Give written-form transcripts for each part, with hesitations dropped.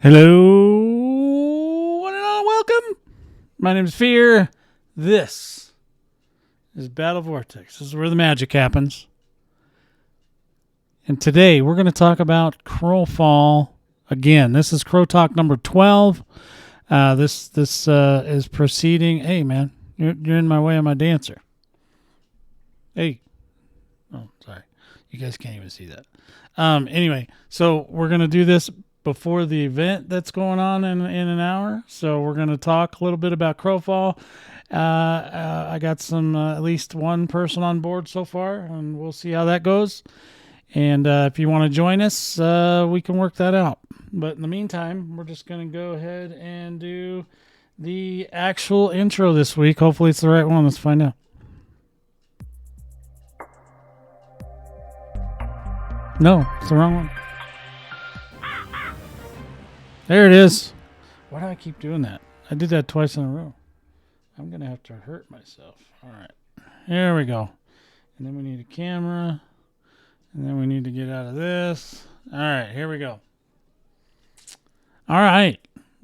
Hello, one and all, welcome. My name is Fear. This is Battle Vortex. This is where the magic happens. And today we're going to talk about Crowfall again. This is Crow Talk number 12. This is proceeding. Hey, man, you're in my way on my dancer. Hey. Oh, sorry. You guys can't even see that. Anyway, so we're going to do this before the event that's going on in an hour. So we're going to talk a little bit about Crowfall. I got some, at least one person on board so far, and we'll see how that goes. And if you want to join us, we can work that out. But in the meantime, we're just going to go ahead and do the actual intro this week. Hopefully it's the right one. Let's find out. No, it's the wrong one. There it is. Why do I keep doing that? I did that twice in a row. I'm going to have to hurt myself. All right. Here we go. And then we need a camera. And then we need to get out of this. All right. Here we go. All right.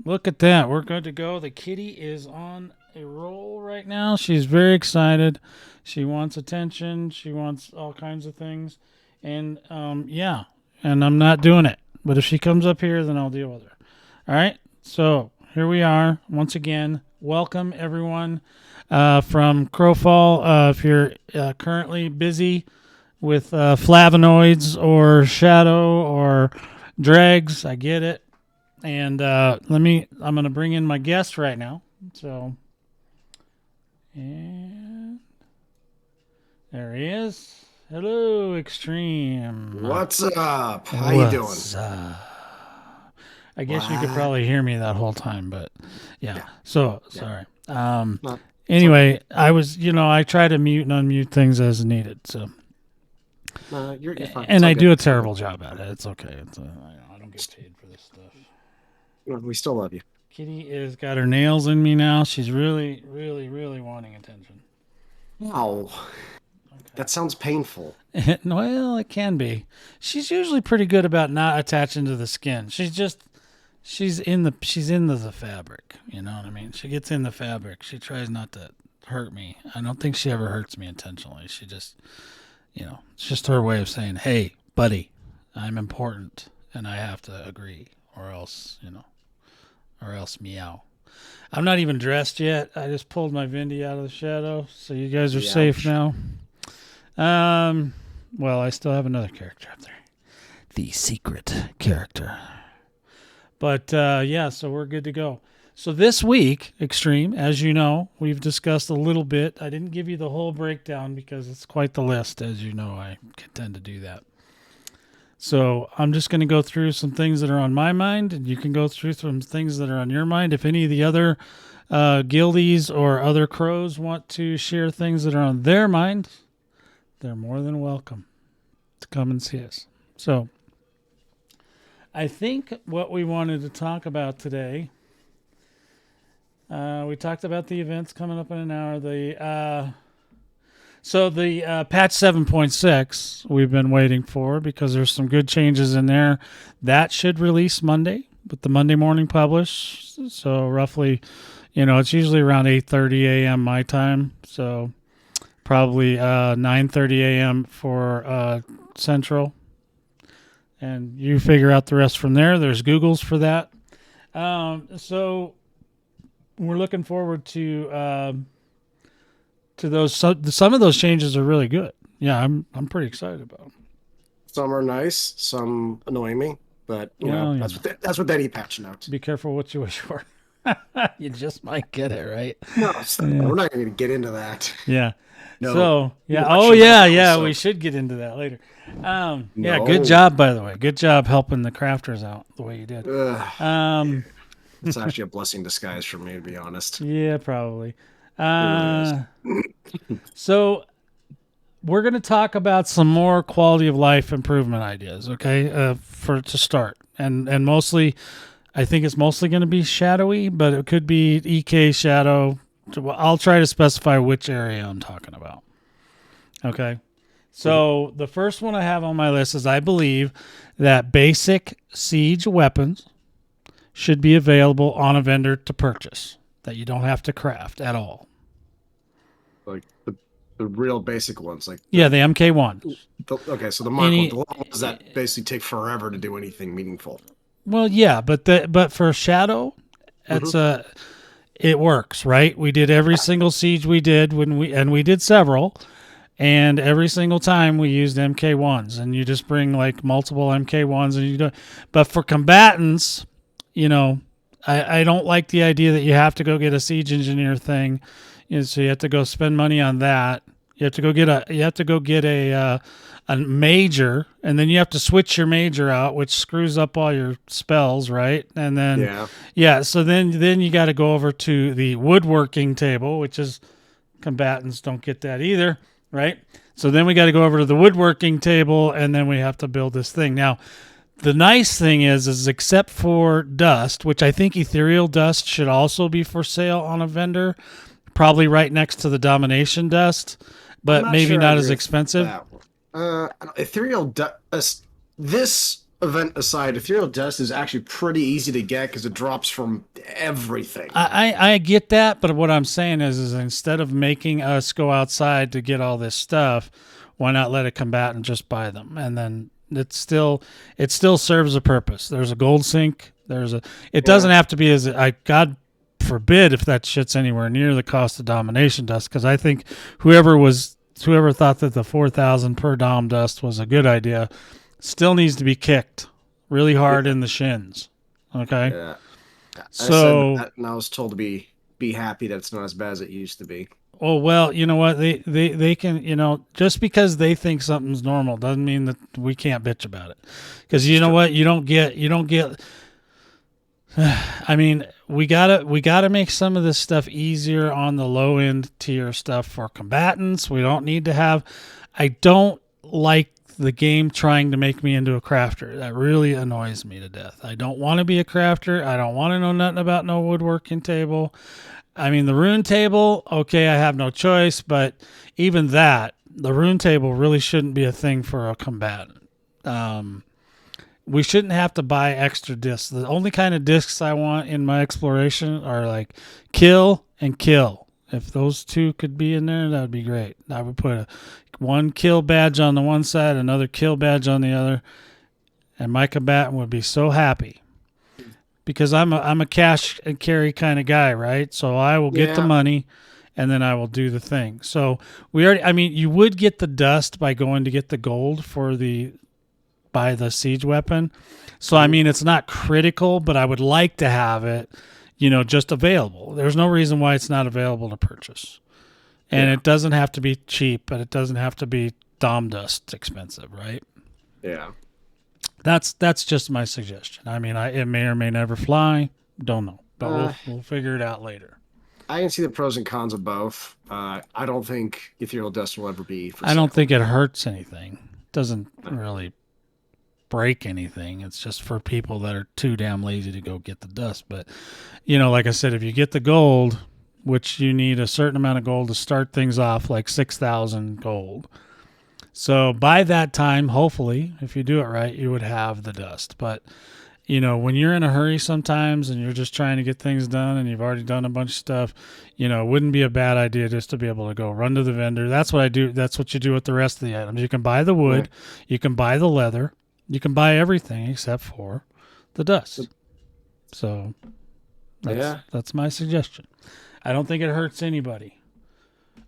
Look at that. We're good to go. The kitty is on a roll right now. She's very excited. She wants attention. She wants all kinds of things. And, yeah. And I'm not doing it. But if she comes up here, then I'll deal with her. All right, so here we are once again. Welcome, everyone, from Crowfall. If you're currently busy with flavonoids or shadow or dregs, I get it. And I'm going to bring in my guest right now. So, and there he is. Hello, Extreme. What's up? How you doing? I guess you could probably hear me that whole time, but yeah. So, sorry. Anyway, I was, I try to mute and unmute things as needed. So, you're fine. And I do a terrible job at it. It's okay. I don't get paid for this stuff. Well, we still love you. Kitty is got her nails in me now. She's really, really, really wanting attention. Wow. That sounds painful. Well, it can be. She's usually pretty good about not attaching to the skin. She's in the fabric. You know what I mean? She gets in the fabric. She tries not to hurt me. I don't think she ever hurts me intentionally. She just, it's just her way of saying, "Hey, buddy, I'm important, and I have to agree, or else meow. I'm not even dressed yet. I just pulled my Vindy out of the shadow, so you guys are safe now. Well, I still have another character up there, the secret character. But yeah, so we're good to go. So this week, Extreme, as you know, we've discussed a little bit. I didn't give you the whole breakdown because it's quite the list. As you know, I tend to do that. So I'm just going to go through some things that are on my mind, and you can go through some things that are on your mind. If any of the other guildies or other crows want to share things that are on their mind, they're more than welcome to come and see us. So I think what we wanted to talk about today, we talked about the events coming up in an hour. The patch 7.6 we've been waiting for because there's some good changes in there. That should release Monday with the Monday morning publish. So roughly, it's usually around 8:30 a.m. my time. So probably 9:30 a.m. for Central. And you figure out the rest from there. There's Googles for that. So we're looking forward to those. Some of those changes are really good. Yeah, I'm pretty excited about them. Some are nice, some annoy me, but that's what they need patching out. Be careful what you wish for. You just might get it, right? No, we're not going to get into that. Yeah. No. So yeah. Oh yeah. We should get into that later. Yeah. No. Good job, by the way. Good job helping the crafters out the way you did. It's actually a blessing in disguise for me, to be honest. Yeah, probably. So we're going to talk about some more quality of life improvement ideas, okay? To start, and mostly, I think it's mostly going to be shadowy, but it could be EK shadow. I'll try to specify which area I'm talking about. Okay. So the first one I have on my list is I believe that basic siege weapons should be available on a vendor to purchase, that you don't have to craft at all. Like the real basic ones, the MK1. Okay, so the Mark one, the ones that basically take forever to do anything meaningful. Well, yeah, but for Shadow, it works, right? We did every single siege we did we did several, and every single time we used MK1s, and you just bring multiple MK1s, and you do. But for combatants, I don't like the idea that you have to go get a siege engineer thing. So you have to go spend money on that. You have to go get a major, and then you have to switch your major out, which screws up all your spells, right? And then so then you got to go over to the woodworking table, which is combatants don't get that either, right? So then we got to go over to the woodworking table, and then we have to build this thing. Now, the nice thing is except for dust, which I think ethereal dust should also be for sale on a vendor. Probably right next to the domination dust, but maybe not as expensive. Ethereal dust. This event aside, ethereal dust is actually pretty easy to get because it drops from everything. I get that, but what I'm saying is instead of making us go outside to get all this stuff, why not let a combatant just buy them? And then it still serves a purpose. There's a gold sink. It doesn't have to be God forbid if that shit's anywhere near the cost of domination dust, because I think whoever thought that the 4,000 per dom dust was a good idea still needs to be kicked really hard in the shins. Okay. Yeah. So I said that, and I was told to be happy that it's not as bad as it used to be. Oh well, you know what, they can, just because they think something's normal doesn't mean that we can't bitch about it, because you know what, you don't get. I mean, we gotta make some of this stuff easier on the low end tier stuff for combatants. We don't need to have. I don't like the game trying to make me into a crafter. That really annoys me to death. I don't want to be a crafter. I don't want to know nothing about no woodworking table. I mean, the rune table, okay, I have no choice, but even that, the rune table really shouldn't be a thing for a combatant. We shouldn't have to buy extra discs. The only kind of discs I want in my exploration are kill and kill. If those two could be in there, that would be great. I would put one kill badge on the one side, another kill badge on the other, and my combatant would be so happy. Because I'm a cash and carry kind of guy, right? So I will get the money, and then I will do the thing. So you would get the dust by going to get the gold by the siege weapon. So I mean, it's not critical, but I would like to have it, just available. There's no reason why it's not available to purchase, and it doesn't have to be cheap, but it doesn't have to be dom dust expensive, right? Yeah. That's just my suggestion. I mean, it may or may never fly. Don't know, but we'll figure it out later. I can see the pros and cons of both. I don't think ethereal dust will ever be for I don't think it hurts anything. It doesn't really break anything. It's just for people that are too damn lazy to go get the dust. But, like I said, if you get the gold, which you need a certain amount of gold to start things off, like 6,000 gold. So by that time, hopefully, if you do it right, you would have the dust. But, when you're in a hurry sometimes and you're just trying to get things done and you've already done a bunch of stuff, it wouldn't be a bad idea just to be able to go run to the vendor. That's what I do. That's what you do with the rest of the items. You can buy the wood. You can buy the leather. You can buy everything except for the dust. So that's my suggestion. I don't think it hurts anybody.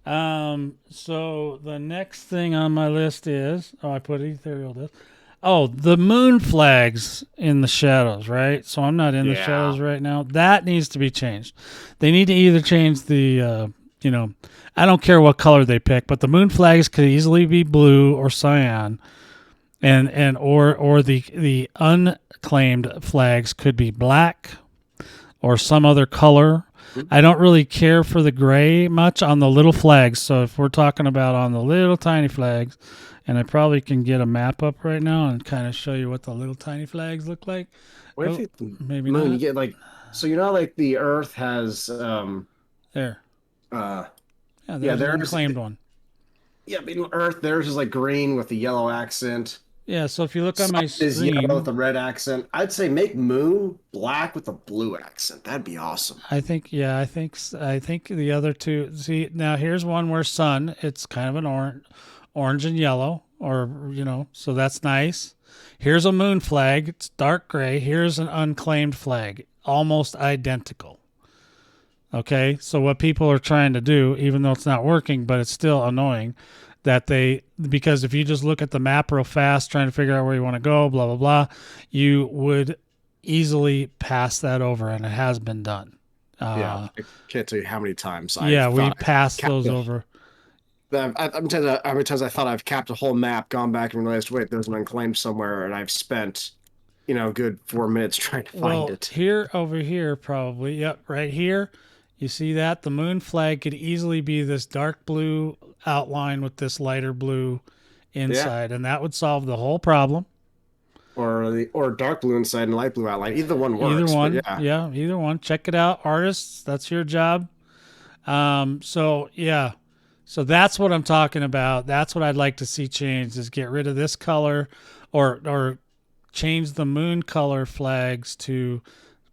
So the next thing on my list is, I put ethereal dust. Oh, the moon flags in the shadows, right? So I'm not in the shadows right now. That needs to be changed. They need to either change the, I don't care what color they pick, but the moon flags could easily be blue or cyan, or the unclaimed flags could be black or some other color. I don't really care for the gray much on the little flags. So if we're talking about on the little tiny flags, and I probably can get a map up right now and kind of show you what the little tiny flags look like. What if maybe moon, not? You get like the Earth has there. There's an unclaimed one. Yeah, but Earth theirs is like green with the yellow accent. Yeah, so if you look on my screen, is yellow with a red accent. I'd say make moon black with a blue accent. That'd be awesome. I think the other two. See, now here's one where sun. It's kind of an orange and yellow, so that's nice. Here's a moon flag. It's dark gray. Here's an unclaimed flag, almost identical. Okay, so what people are trying to do, even though it's not working, but it's still annoying, because if you just look at the map real fast, trying to figure out where you want to go, blah, blah, blah, you would easily pass that over, and it has been done. I can't tell you how many times. We passed those over. I'm telling you how many times I thought I've capped a whole map, gone back and realized, wait, there's an unclaimed somewhere, and I've spent, good 4 minutes trying to find it. Over here, probably. Yep, right here. You see that? The moon flag could easily be this dark blue outline with this lighter blue inside, and that would solve the whole problem. Or dark blue inside and light blue outline. Either one works. Either one. Either one. Check it out, artists. That's your job. So that's what I'm talking about. That's what I'd like to see changed, is get rid of this color or change the moon color flags to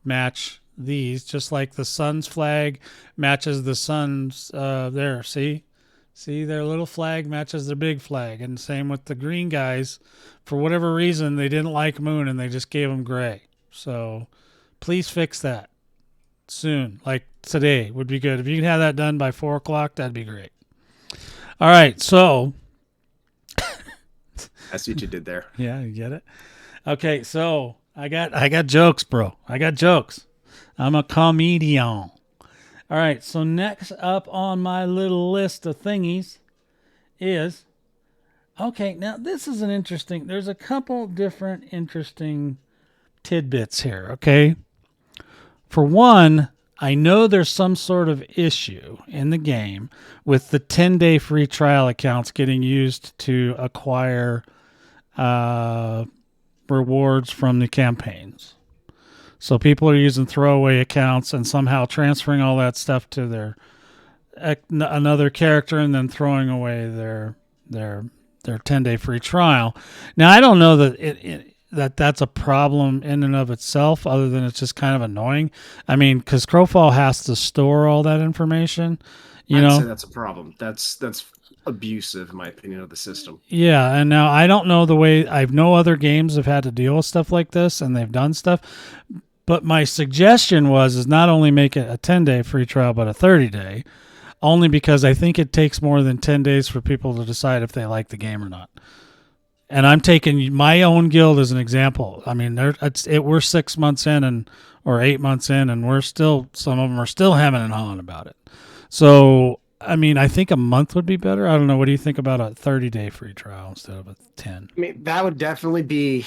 match these, just like the sun's flag matches the sun's there. See their little flag matches their big flag, and same with the green guys. For whatever reason, they didn't like moon and they just gave them gray. So please fix that soon, like today would be good. If you can have that done by 4:00, that'd be great. All right, so I see what you did there. Yeah, you get it. Okay, so I got jokes, bro. I got jokes. I'm a comedian. All right, so next up on my little list of thingies is, okay, now this is there's a couple different interesting tidbits here, okay? For one, I know there's some sort of issue in the game with the 10-day free trial accounts getting used to acquire rewards from the campaigns. So people are using throwaway accounts and somehow transferring all that stuff to their another character and then throwing away their 10-day free trial. Now, I don't know that that's a problem in and of itself, other than it's just kind of annoying. I mean, because Crowfall has to store all that information, I'd say that's a problem. That's abusive, in my opinion, of the system. Yeah, and now I don't know the way. I've no other games have had to deal with stuff like this, and they've done stuff. But my suggestion is not only make it a 10-day free trial, but a 30-day, only because I think it takes more than 10 days for people to decide if they like the game or not. And I'm taking my own guild as an example. I mean, we're 6 months in or 8 months in, and some of them are still hemming and hawing about it. So, I mean, I think a month would be better. I don't know. What do you think about a 30-day free trial instead of a 10? I mean, that would definitely be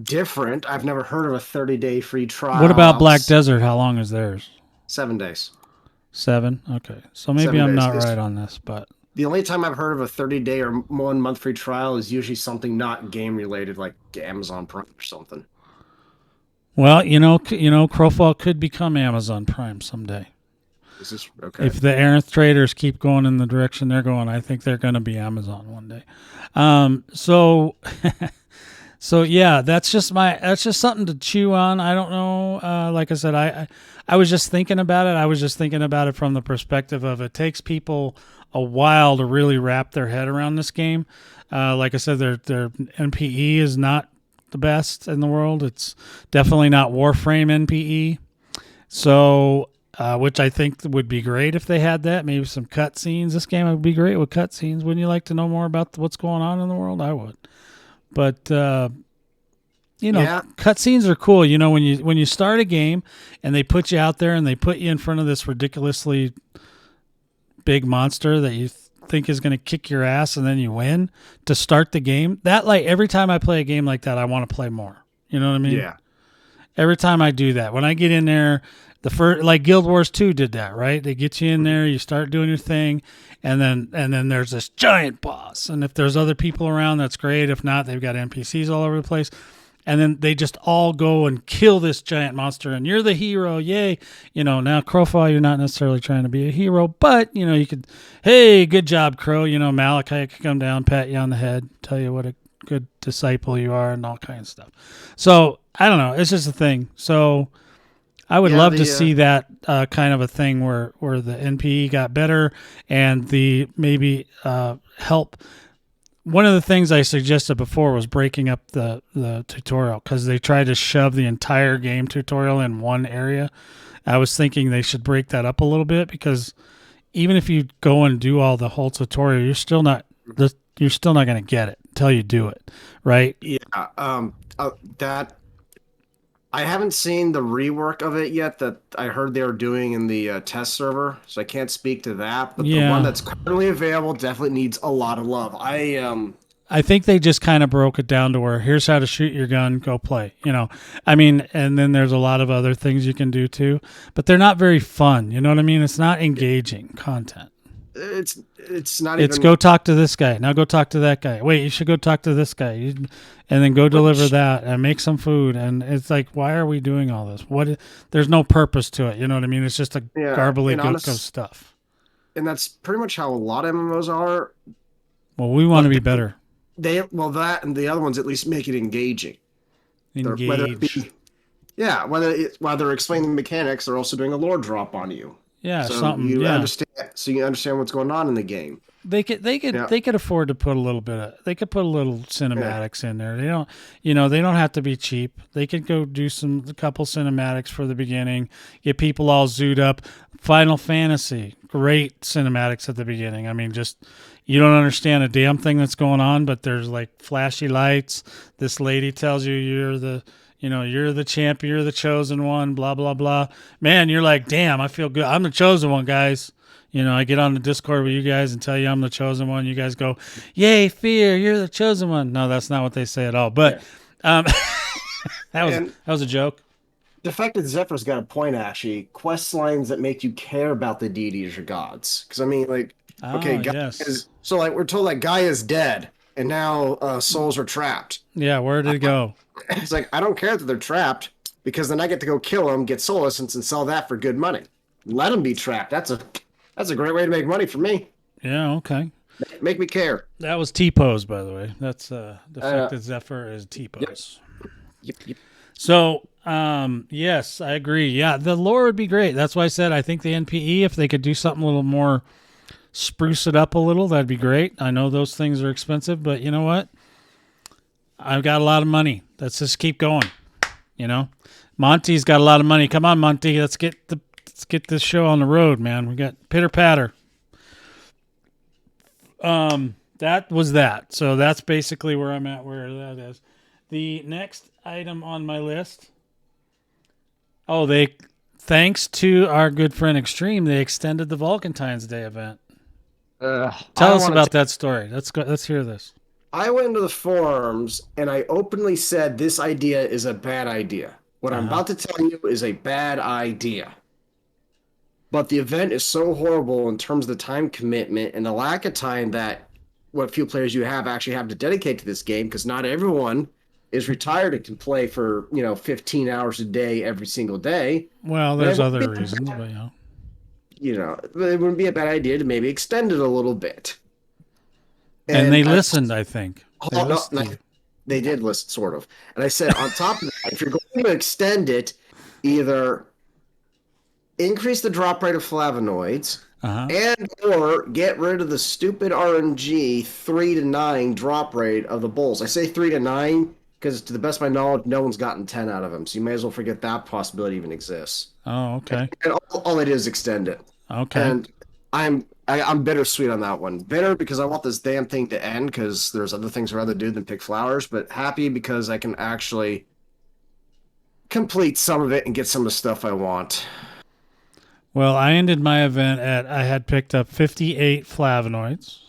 different. I've never heard of a 30-day free trial. What about Black Desert? How long is theirs? 7 days. 7? Okay. So maybe I'm not right on this, but the only time I've heard of a 30-day or 1 month free trial is usually something not game related, like Amazon Prime or something. Well, Crowfall could become Amazon Prime someday. Is this okay? If the Aerith traders keep going in the direction they're going, I think they're going to be Amazon one day. So yeah, that's just something to chew on. I don't know. Like I said, I was just thinking about it. I was just thinking about it from the perspective of it takes people a while to really wrap their head around this game. Like I said, their NPE is not the best in the world. It's definitely not Warframe NPE. So, which I think would be great if they had that. Maybe some cutscenes. This game would be great with cutscenes. Wouldn't you like to know more about what's going on in the world? I would. But cutscenes are cool. You know, when you start a game and they put you out there and they put you in front of this ridiculously big monster that you think is going to kick your ass, and then you win to start the game. That, like, every time I play a game like that, I want to play more. You know what I mean? Yeah. Every time I do that, when I get in there, like Guild Wars 2 did that, right? They get you in there, you start doing your thing, and then there's this giant boss. And if there's other people around, that's great. If not, they've got NPCs all over the place. And then they just all go and kill this giant monster, and you're the hero, yay. Now Crowfall, you're not necessarily trying to be a hero, but, you could, hey, good job, Crow. Malachi could come down, pat you on the head, tell you what a good disciple you are, and all kinds of stuff. So, I don't know. It's just a thing. So, I would love to see that kind of a thing where the NPE got better and the maybe help. One of the things I suggested before was breaking up the tutorial, because they tried to shove the entire game tutorial in one area. I was thinking they should break that up a little bit, because even if you go and do all the whole tutorial, you're still not going to get it until you do it, right? Yeah. That I haven't seen the rework of it yet that I heard they were doing in the test server, so I can't speak to that. But the one that's currently available definitely needs a lot of love. I think they just kind of broke it down to where here's how to shoot your gun, go play. I mean, and then there's a lot of other things you can do too, but they're not very fun. You know what I mean? It's not engaging content. It's not even. It's go talk to this guy. Now go talk to that guy. Wait, you should go talk to this guy. And then go deliver that and make some food. And it's like, why are we doing all this? There's no purpose to it. You know what I mean? It's just a garbly of stuff. And that's pretty much how a lot of MMOs are. Well, we want to be better. That and the other ones at least make it engaging. Engage. While they're explaining the mechanics, they're also doing a lore drop on you. Yeah, so something. You understand. So you understand what's going on in the game. They could afford to put a little bit they could put a little cinematics in there. They don't, they don't have to be cheap. They could go do a couple cinematics for the beginning, get people all zooed up. Final Fantasy, great cinematics at the beginning. I mean, just, you don't understand a damn thing that's going on, but there's like flashy lights. This lady tells you you're the champion, you're the chosen one, blah, blah, blah. Man, you're like, damn, I feel good. I'm the chosen one, guys. I get on the Discord with you guys and tell you I'm the chosen one. You guys go, yay, fear, you're the chosen one. No, that's not what they say at all. But that was a joke. The fact that Zephyr's got a point, actually, quest lines that make you care about the deities or gods. Because, I mean, like, we're told that Gaia is dead, and now souls are trapped. Yeah, where did it go? It's like, I don't care that they're trapped, because then I get to go kill them, get soul essence, and sell that for good money. Let them be trapped. That's a great way to make money for me. Yeah, okay. Make me care. That was T-pose, by the way. That's the fact that Zephyr is T-pose. Yep. Yep. So, yes, I agree. Yeah, the lore would be great. That's why I said I think the NPE, if they could do something a little more, spruce it up a little, that'd be great. I know those things are expensive, but you know what? I've got a lot of money. Let's just keep going. You know, Monty's got a lot of money. Come on, Monty. Let's get this show on the road, man. We got pitter patter. That was that. So that's basically where I'm at. Where that is. The next item on my list. Oh, thanks to our good friend Extreme, they extended the Valentine's Day event. Tell us about that story. Let's go. Let's hear this. I went into the forums and I openly said this idea is a bad idea. What I'm about to tell you is a bad idea. But the event is so horrible in terms of the time commitment and the lack of time that what few players you have actually have to dedicate to this game, because not everyone is retired and can play for 15 hours a day every single day. Well, there's other reasons, but it wouldn't be a bad idea to maybe extend it a little bit. And they listened, I think. They did listen, sort of. And I said, on top of that, if you're going to extend either increase the drop rate of flavonoids and or get rid of the stupid RNG 3 to 9 drop rate of the bulls. I say 3 to 9 because, to the best of my knowledge, no one's gotten 10 out of them. So you may as well forget that possibility even exists. Oh, okay. And all it is extend it. Okay. And I'm bittersweet on that one. Bitter because I want this damn thing to end because there's other things I'd rather do than pick flowers, but happy because I can actually complete some of it and get some of the stuff I want. Well, I ended my event I had picked up 58 flavonoids.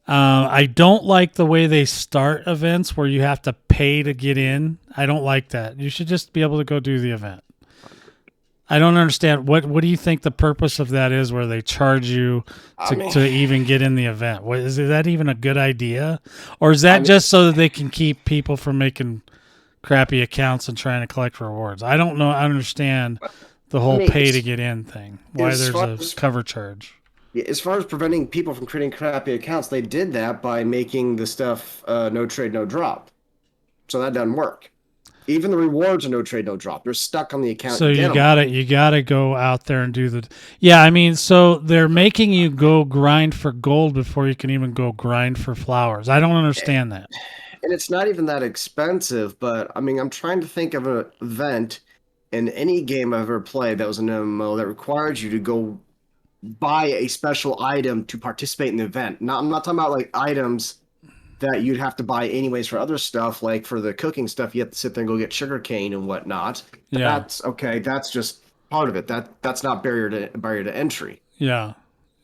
I don't like the way they start events where you have to pay to get in. I don't like that. You should just be able to go do the event. I don't understand. What do you think the purpose of that is, where they charge you to even get in the event? Is that even a good idea? Or is that just so that they can keep people from making crappy accounts and trying to collect rewards? I don't know. I understand the whole pay to get in thing. Why there's a cover charge. As far as preventing people from creating crappy accounts, they did that by making the stuff no trade, no drop. So that doesn't work. Even the rewards are no trade, no drop. They're stuck on the account. So you gotta go out there and do the. Yeah, I mean, so they're making you go grind for gold before you can even go grind for flowers. I don't understand that. And it's not even that expensive, but I mean, I'm trying to think of an event in any game I've ever played that was an MMO that required you to go buy a special item to participate in the event. I'm not talking about like items that you'd have to buy anyways for other stuff, like for the cooking stuff, you have to sit there and go get sugarcane and whatnot. Yeah. That's okay. That's just part of it. That's not barrier to entry. Yeah.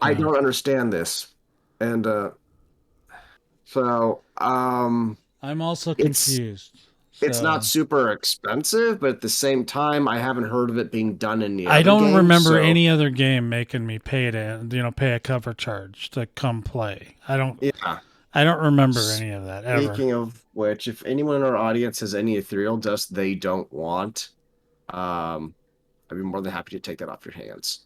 I don't understand this, and so I'm also confused. It's not super expensive, but at the same time, I haven't heard of it being done in the other I don't games, remember any other game making me pay a cover charge to come play. I don't remember any of that ever. Speaking of which, if anyone in our audience has any ethereal dust they don't want, I'd be more than happy to take that off your hands.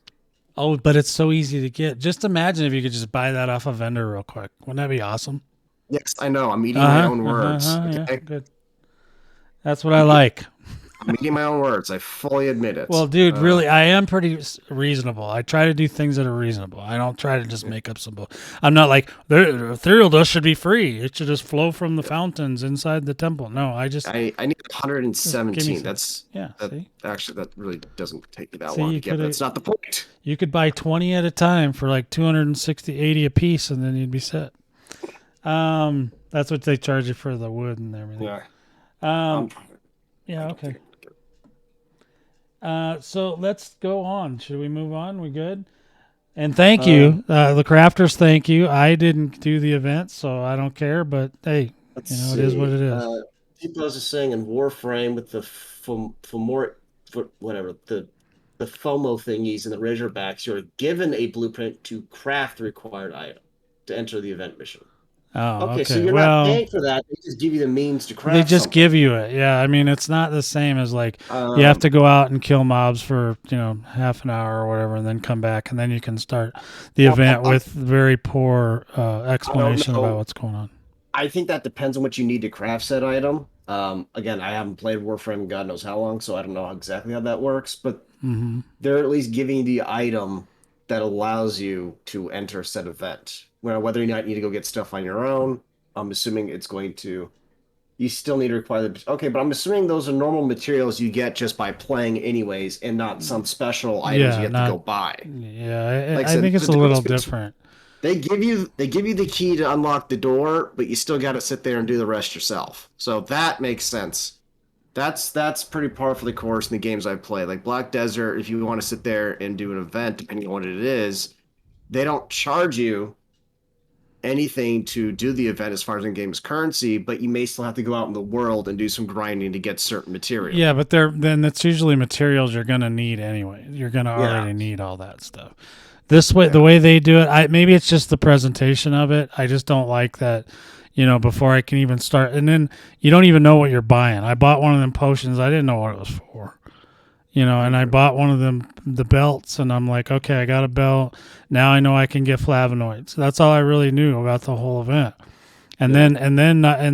Oh, but it's so easy to get. Just imagine if you could just buy that off a vendor real quick. Wouldn't that be awesome? Yes, I know. I'm eating my own words. Okay? Yeah, good. That's what I like. I'm eating my own words. I fully admit it. Well, dude, really, I am pretty reasonable. I try to do things that are reasonable. I don't try to just make up some bull. I'm not like, the ethereal dust should be free. It should just flow from the fountains inside the temple. No, I need 117. Actually, that really doesn't take me that long to get. That's not the point. You could buy 20 at a time for like 260 a piece, and then you'd be set. That's what they charge you for the wood and everything. Yeah. Yeah, okay. So let's go on. Should we move on? We good? And thank you. The crafters, thank you. I didn't do the event, so I don't care, but hey, it is what it is. People is saying in Warframe with the FOMO thingies and the Razorbacks, you're given a blueprint to craft the required item to enter the event mission. Oh, okay. So you're not paying for that. They just give you the means to craft. They just give you it. Yeah, I mean, it's not the same as like you have to go out and kill mobs for half an hour or whatever, and then come back, and then you can start the event with very poor explanation about what's going on. I think that depends on what you need to craft said item. Again, I haven't played Warframe God knows how long, so I don't know exactly how that works, but Mm-hmm. they're at least giving you the item that allows you to enter said event. Whether you not need to go get stuff on your own, I'm assuming it's going to. You still need to require the. Okay, but I'm assuming those are normal materials you get just by playing anyways, and not some special items you Yeah, have to not. go buy. Yeah, Like I I said, think it's there's a a little difference between different. they give you the key to unlock the door, but you still got to sit there and do the rest yourself. So that makes sense. That's pretty par for the course in the games I've played. Like Black Desert, if you want to sit there and do an event, depending on what it is, they don't charge you anything to do the event as far as in game's currency, but you may still have to go out in the world and do some grinding to get certain material. Yeah, but then that's usually materials you're gonna need anyway. You're gonna Yeah, already need all that stuff. This way, the yeah. way they do it, maybe it's just the presentation of it. I just don't like that. Before I can even start, and then you don't even know what you're buying. I bought one of them potions. I didn't know what it was for. And I bought one of them the belts, and I'm like, okay, I got a belt. Now I know I can get flavonoids. That's all I really knew about the whole event. And Yeah.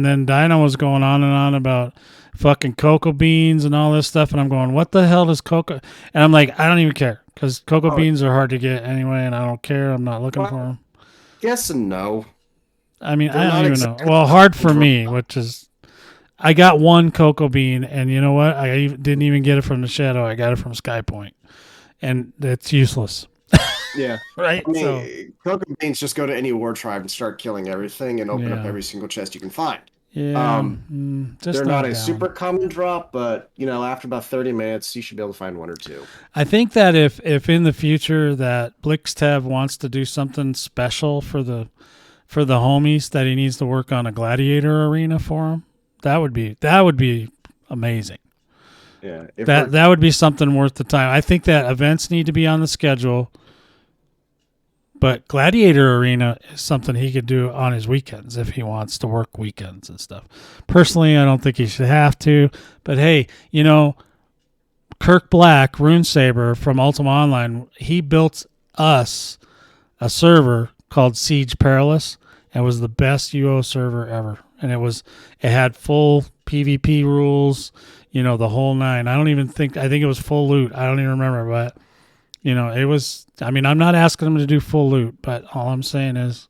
then Dinah was going on and on about fucking cocoa beans and all this stuff, and I'm going, what the hell does cocoa? And I'm like, I don't even care because cocoa Oh, beans are hard to get anyway, and I don't care. I'm not looking for well, them. yes and no. I mean, They're I not don't even know. exactly Well, hard for dry. me, which is I got one cocoa bean, and you know what? Didn't even get it from the Shadow. I got it from Sky Point, and it's useless, Yeah. right? I So mean, cocoa beans just go to any war tribe and start killing everything and open up yeah, every single chest you can find. yeah, Um, just they're not not a super down. common drop, but after about 30 minutes, you should be able to find one or two. I think that if in the future that Blixtev wants to do something special for the homies, that he needs to work on a gladiator arena for them, that would be amazing. Yeah. If That we're that would be something worth the time. I think that events need to be on the schedule, but gladiator arena is something he could do on his weekends if he wants to work weekends and stuff. Personally, I don't think he should have to, but hey, Kirk Black, RuneSaber from Ultima Online, he built us a server called Siege Perilous, and was the best UO server ever. And it had full PvP rules, the whole nine. I think it was full loot. I don't even remember, but it was. I mean, I'm not asking them to do full loot, but all I'm saying is,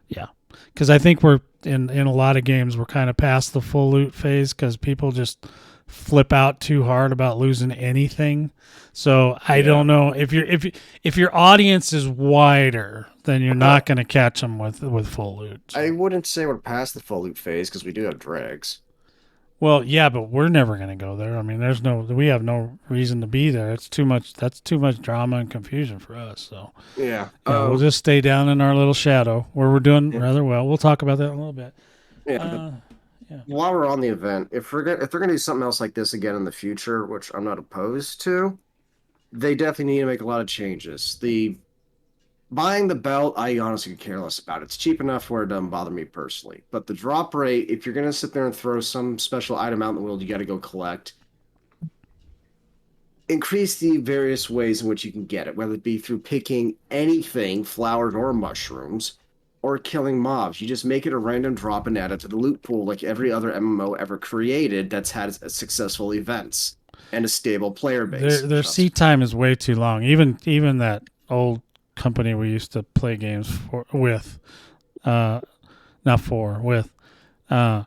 yeah, because I think we're in a lot of games we're kind of past the full loot phase because people just flip out too hard about losing anything. So I Yeah. don't know if your audience is wider, then you're not going to catch them with full loot. I So. wouldn't say we're past the full loot phase because we do have drags. Well, yeah, but we're never going to go there. I mean, we have no reason to be there. It's too much. That's too much drama and confusion for us. So Yeah. yeah, we'll just stay down in our little shadow where we're doing Yeah. rather well. We'll talk about that in a little bit. Yeah. But Uh, yeah. while we're on the event, if they're gonna do something else like this again in the future, which I'm not opposed to, they definitely need to make a lot of changes. The Buying the belt, I honestly could care less about. It's cheap enough where it doesn't bother me personally. But the drop rate, if you're gonna sit there and throw some special item out in the world, you got to go collect. Increase the various ways in which you can get it, whether it be through picking anything, flowers or mushrooms, or killing mobs. You just make it a random drop and add it to the loot pool like every other MMO ever created that's had successful events and a stable player base. Their seat time is way too long. Even that old company we used to play games with, uh, not for with.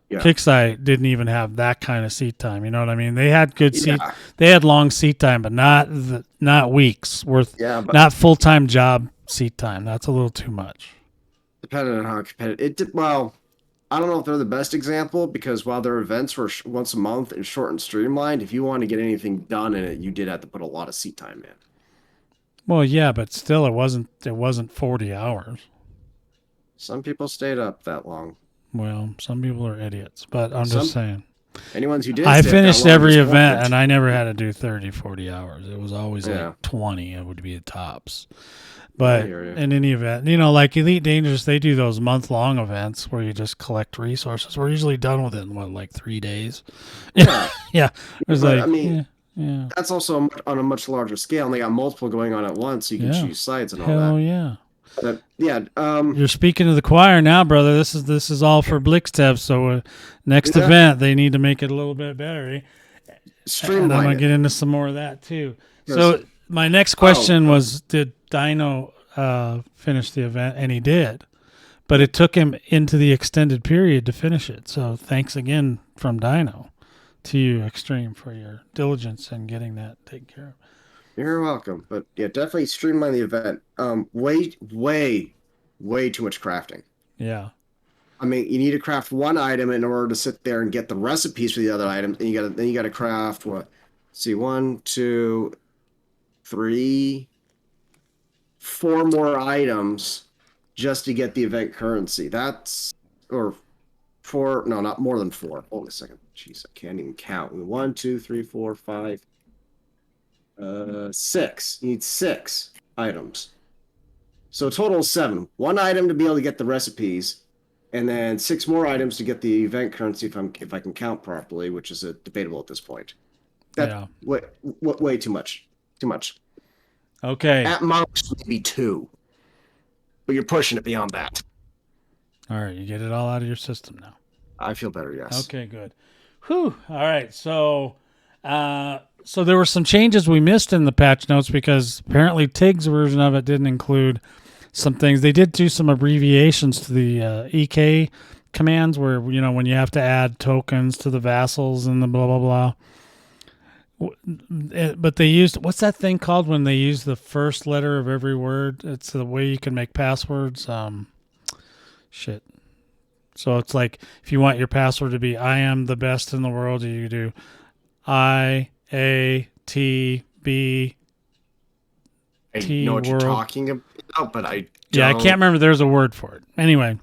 Yeah. Kixeye didn't even have that kind of seat time. You know what I mean? They had good seat. Yeah. They had long seat time, but not weeks worth. Yeah, but Not full time job seat time. That's a little too much. depending on how competitive it did, well, I don't know if they're the best example because while their events were once a month and short and streamlined, if you want to get anything done in it, you did have to put a lot of seat time in. Well, yeah, but still, it wasn't 40 hours. Some people stayed up that long. Well, some people are idiots, but I'm just Some saying. anyone who did I stay up that finished long every just event, wanted. and I never had to do 30, 40 hours. It was always Yeah, like 20. It would be the tops. I But hear you. in any event, like Elite Dangerous, they do those month-long events where you just collect resources. We're usually done with it in, what, like 3 days? Yeah, Yeah. It was but like, I mean, yeah, that's also on a much larger scale, and they got multiple going on at once, so you can yeah. choose sites and all that. Hell yeah. Yeah. You're speaking to the choir now, brother. This is all for Blixtev. So next event, they need to make it a little bit better. Eh? And I'm Streamline gonna it. get into some more of that too. 'Cause- So my next question was, did Dino finish the event? And he did, but it took him into the extended period to finish it. So thanks again from Dino to you, Extreme, for your diligence in getting that taken care of. You're welcome. But yeah, definitely streamline the event. Way too much crafting. Yeah. I mean, you need to craft one item in order to sit there and get the recipes for the other item. And you gotta craft what? Let's see, 1, 2, 3, 4 more items just to get the event currency. That's or 4. No, not more than 4. Hold on a second. Jeez, I can't even count. 1, 2, 3, 4, 5. 6. You need 6 items. So total is 7. One item to be able to get the recipes, and then 6 more items to get the event currency if I can count properly, which is debatable at this point. That way too much. Too much. Okay. At most maybe 2, but you're pushing it beyond that. All right, you get it all out of your system now. I feel better. Yes. Okay, good. Whew. All right, so there were some changes we missed in the patch notes because apparently Tig's version of it didn't include some things. They did do some abbreviations to the EK commands where, when you have to add tokens to the vassals and the blah, blah, blah. But they used, what's that thing called when they use the first letter of every word? It's the way you can make passwords. Shit. So it's like if you want your password to be I am the best in the world, you do I A T B T. I know what world. you're talking about, but I don't. Yeah, I can't remember. There's a word for it. Anyway,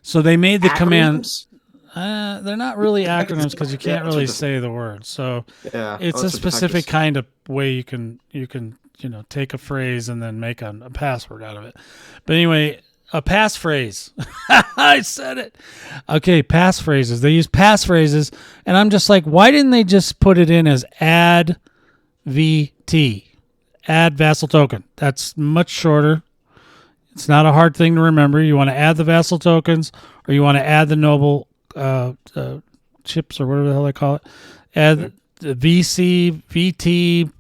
so they made the commands. They're not really acronyms because you can't really say the words. So it's a specific kind of way you can take a phrase and then make a password out of it. But anyway, a passphrase. I said it. Okay, passphrases. They use passphrases, and I'm just like, why didn't they just put it in as add VT, add vassal token? That's much shorter. It's not a hard thing to remember. You want to add the vassal tokens, or you want to add the noble chips, or whatever the hell they call it. Add the VC, VT,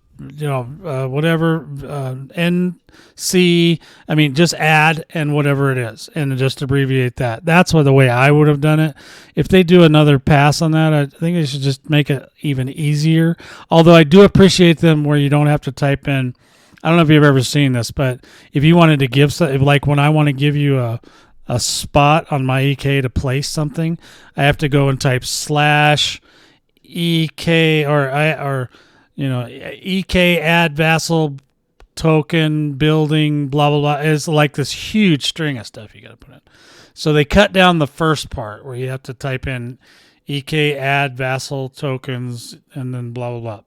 whatever, NC. I mean, just add and whatever it is, and just abbreviate that. That's the way I would have done it. If they do another pass on that, I think they should just make it even easier. Although I do appreciate them where you don't have to type in. I don't know if you've ever seen this, but if you wanted to give, like when I want to give you a spot on my EK to place something, I have to go and type /EK or EK add vassal token building blah blah blah. It's like this huge string of stuff you got to put in. So they cut down the first part where you have to type in EK add vassal tokens and then blah blah blah.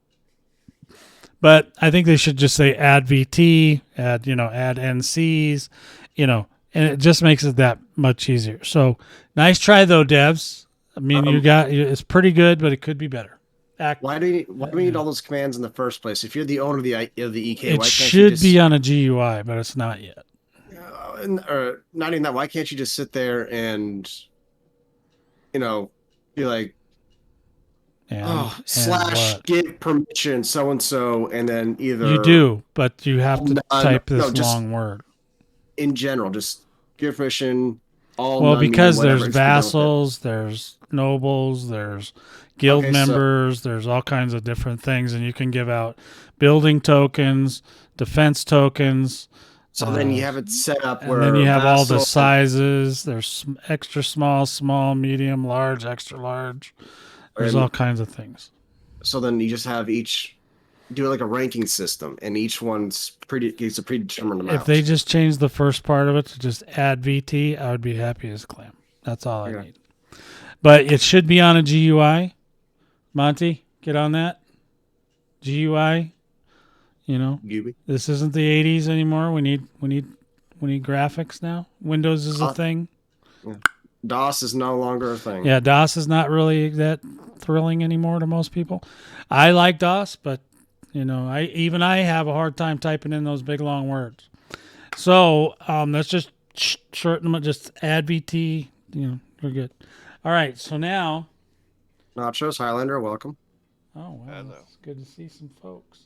But I think they should just say add VT, add NCs, and it just makes it that much easier. So nice try though, devs. I mean, it's pretty good, but it could be better. Why do we need all those commands in the first place? If you're the owner of the EK, it should be on a GUI, but it's not yet. Or not even that. Why can't you just sit there and, be like, / give permission so and so, and then either you do, but you have to type this long word. In general, just give permission. Because there's vassals, there's nobles, there's guild members, there's all kinds of different things, and you can give out building tokens, defense tokens. So then you have it set up where then you have all the sizes. There's extra small, medium, large, extra large. There's all kinds of things. So then you just have do it like a ranking system, and each one's it's a predetermined amount. If they just change the first part of it to just add VT, I would be happy as a clam. That's all I need. But it should be on a GUI. Monty, get on that. GUI. This isn't the 80s anymore. We need graphics now. Windows is a thing. Yeah. DOS is no longer a thing. Yeah, DOS is not really that thrilling anymore to most people. I like DOS, but I have a hard time typing in those big long words. So let's just shorten them. Just add VT. We're good. All right. So now. Nachos, Highlander, welcome. Oh wow, Hello. it's good to see some folks.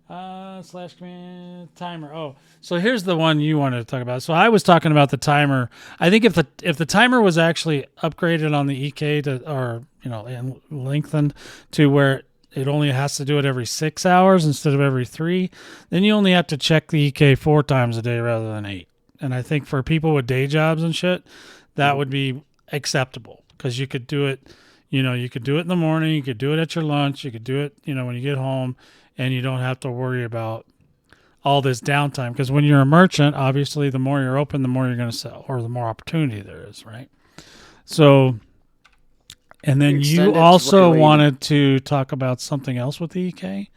Slash command timer. Oh, so here's the one you wanted to talk about. So I was talking about the timer. I think if the timer was actually upgraded on the EK and lengthened to where it only has to do it every 6 hours instead of every 3, then you only have to check the EK 4 times a day rather than 8. And I think for people with day jobs and shit, that would be acceptable because you could do it. You could do it in the morning. You could do it at your lunch. You could do it, when you get home, and you don't have to worry about all this downtime. Because when you're a merchant, obviously, the more you're open, the more you're going to sell, or the more opportunity there is, right? So, and then you also wanted to talk about something else with the EK?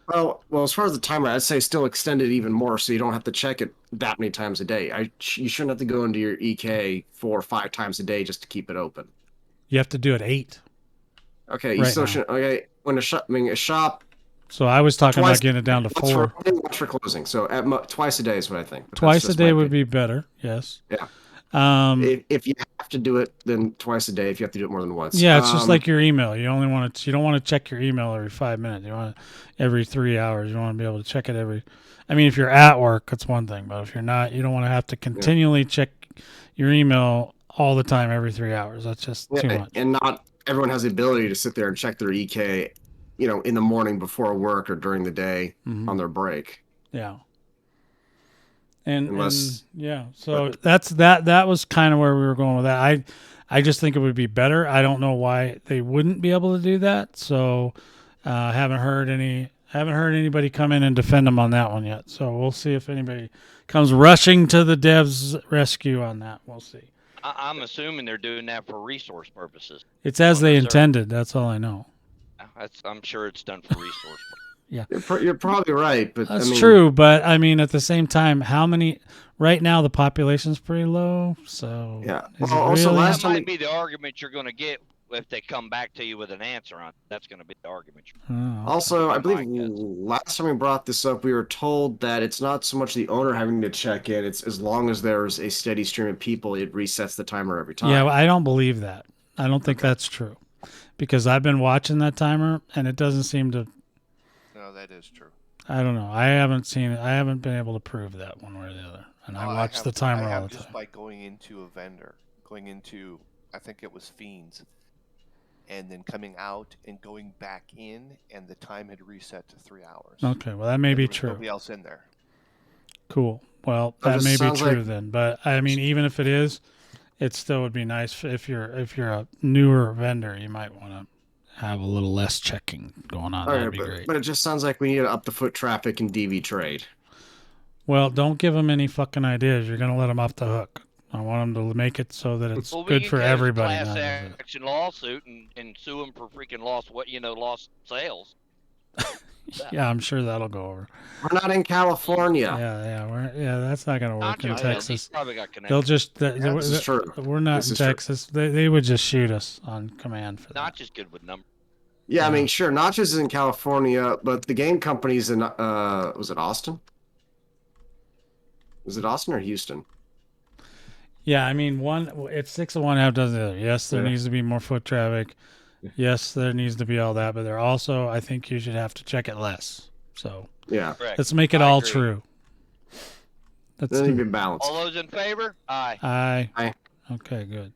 Well, as far as the timer, I'd say still extend it even more so you don't have to check it that many times a day. You shouldn't have to go into your EK 4 or 5 times a day just to keep it open. You have to do it 8. Okay, you still shouldn't. Okay, when a shop. So I was talking about getting it down to 4. Once for closing. So twice a day is what I think. Twice a day would be better. Yes. Yeah. If you have to do it, then twice a day. If you have to do it more than once. Yeah, it's just like your email. You don't want to check your email every 5 minutes. You want it every 3 hours. You want to be able to check it every. I mean, if you're at work, that's one thing. But if you're not, you don't want to have to continually check your email all the time every 3 hours. That's just too much. And not everyone has the ability to sit there and check their EK, in the morning before work or during the day on their break. Yeah. So that was kind of where we were going with that. I just think it would be better. I don't know why they wouldn't be able to do that. So I haven't heard anybody come in and defend them on that one yet. So we'll see if anybody comes rushing to the devs' rescue on that. We'll see. I'm assuming they're doing that for resource purposes. It's as they intended. That's all I know. I'm sure it's done for resource. Yeah, you're probably right, but that's true. But I mean, at the same time, how many? Right now, the population's pretty low. So yeah. That might be the argument you're going to get if they come back to you with an answer on it. That's going to be the argument. Also, I believe last time we brought this up, we were told that it's not so much the owner having to check in. It's as long as there's a steady stream of people, it resets the timer every time. Yeah, well, I don't believe that. I don't think that's true. Because I've been watching that timer, and it doesn't seem to... No, that is true. I don't know. I haven't seen it. I haven't been able to prove that one way or the other. And I watch the timer all the time. Just by going into a vendor, I think it was Fiends, and then coming out and going back in, and the time had reset to 3 hours. Okay, well, that may be true. Nobody else in there. Cool. Well, that may be true then. But, I mean, even if it is... It still would be nice if you're a newer vendor, you might want to have a little less checking going on. That'd be great. But it just sounds like we need to up the foot traffic in DV trade. Well, don't give them any fucking ideas. You're going to let them off the hook. I want them to make it so that it's good for everybody. Class action lawsuit and sue them for freaking lost sales. Yeah, I'm sure that'll go over. We're not in California. Yeah, that's not going to work in Texas. Probably got They'll just. This is true. We're not in Texas. They would just shoot us on command for that. Not just good with numbers. Yeah, I mean, sure, Notch is in California, but the game company's in. Was it Austin? Was it Austin or Houston? Yeah, I mean, it's 6 of one, half dozen of the other. Yes, there needs to be more foot traffic. Yes, there needs to be all that, but there also, I think you should have to check it less. So yeah, let's make it all true. That's need to be balanced. All those in favor? Aye. Aye. Okay, good.